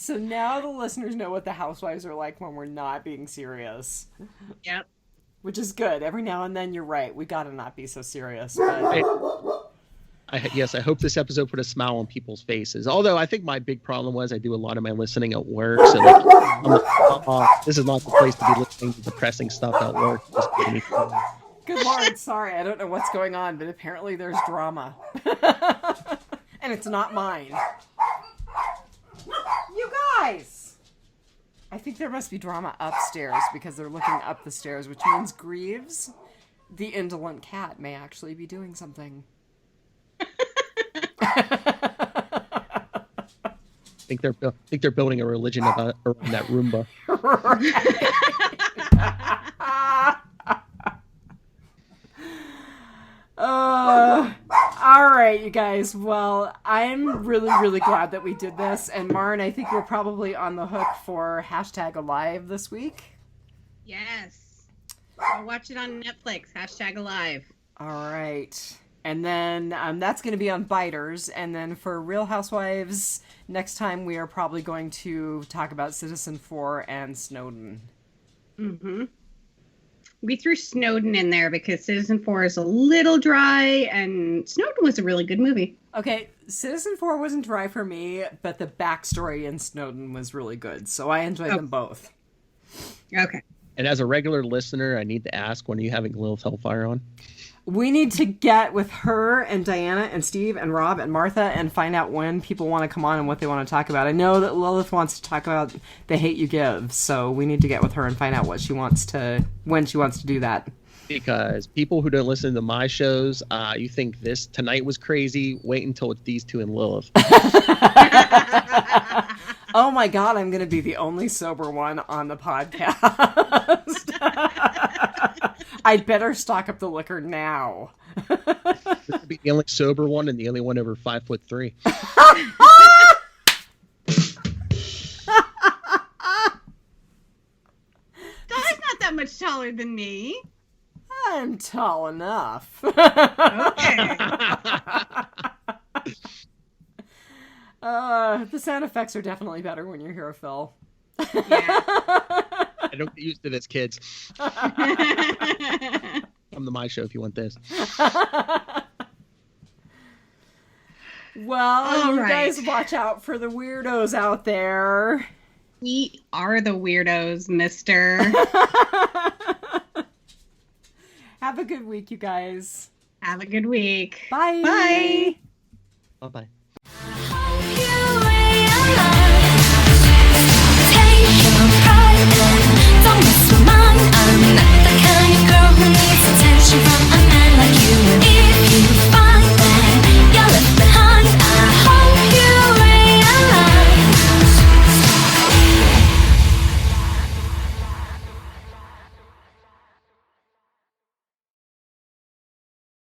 S1: So now the listeners know what the housewives are like when we're not being serious.
S2: Yep.
S1: Which is good. Every now and then, you're right. We gotta not be so serious. But...
S3: Yes, I hope this episode put a smile on people's faces. Although I think my big problem was I do a lot of my listening at work. So this is not the place to be listening to depressing stuff at work.
S1: Good Lord, sorry. I don't know what's going on, but apparently there's drama. And it's not mine. You guys! I think there must be drama upstairs because they're looking up the stairs, which means Greaves, the indolent cat, may actually be doing something.
S3: I think they're building a religion around that Roomba.
S1: All right, you guys. Well, I'm really, really glad that we did this. And Marn, I think we're probably on the hook for #Alive this week.
S2: Yes. I'll watch it on Netflix. #Alive.
S1: All right. And then that's going to be on Biters. And then for Real Housewives, next time we are probably going to talk about Citizen4 and Snowden.
S2: Mm-hmm. We threw Snowden in there because Citizen4 is a little dry, and Snowden was a really good movie.
S1: Okay, Citizen4 wasn't dry for me, but the backstory in Snowden was really good. So I enjoyed them both.
S2: Okay.
S3: And as a regular listener, I need to ask, when are you having Lilith Hellfire on?
S1: We need to get with her and Diana and Steve and Rob and Martha and find out when people want to come on and what they want to talk about. I know that Lilith wants to talk about The Hate You Give, so we need to get with her and find out when she wants to do that.
S3: Because people who don't listen to my shows, you think tonight was crazy, wait until it's these two and Lilith.
S1: Oh my God, I'm going to be the only sober one on the podcast. I'd better stock up the liquor now.
S3: This will be the only sober one and the only one over 5'3".
S2: That's not that much taller than me.
S1: I'm tall enough.
S2: Okay.
S1: The sound effects are definitely better when you're here, Phil.
S2: Yeah.
S3: I don't get used to this, kids. Come to my show if you want this.
S1: Well, you guys watch out for the weirdos out there.
S2: We are the weirdos, mister.
S1: Have a good week, you guys.
S2: Have a good week.
S1: Bye.
S2: Bye.
S3: Bye-bye.
S5: I hope you realize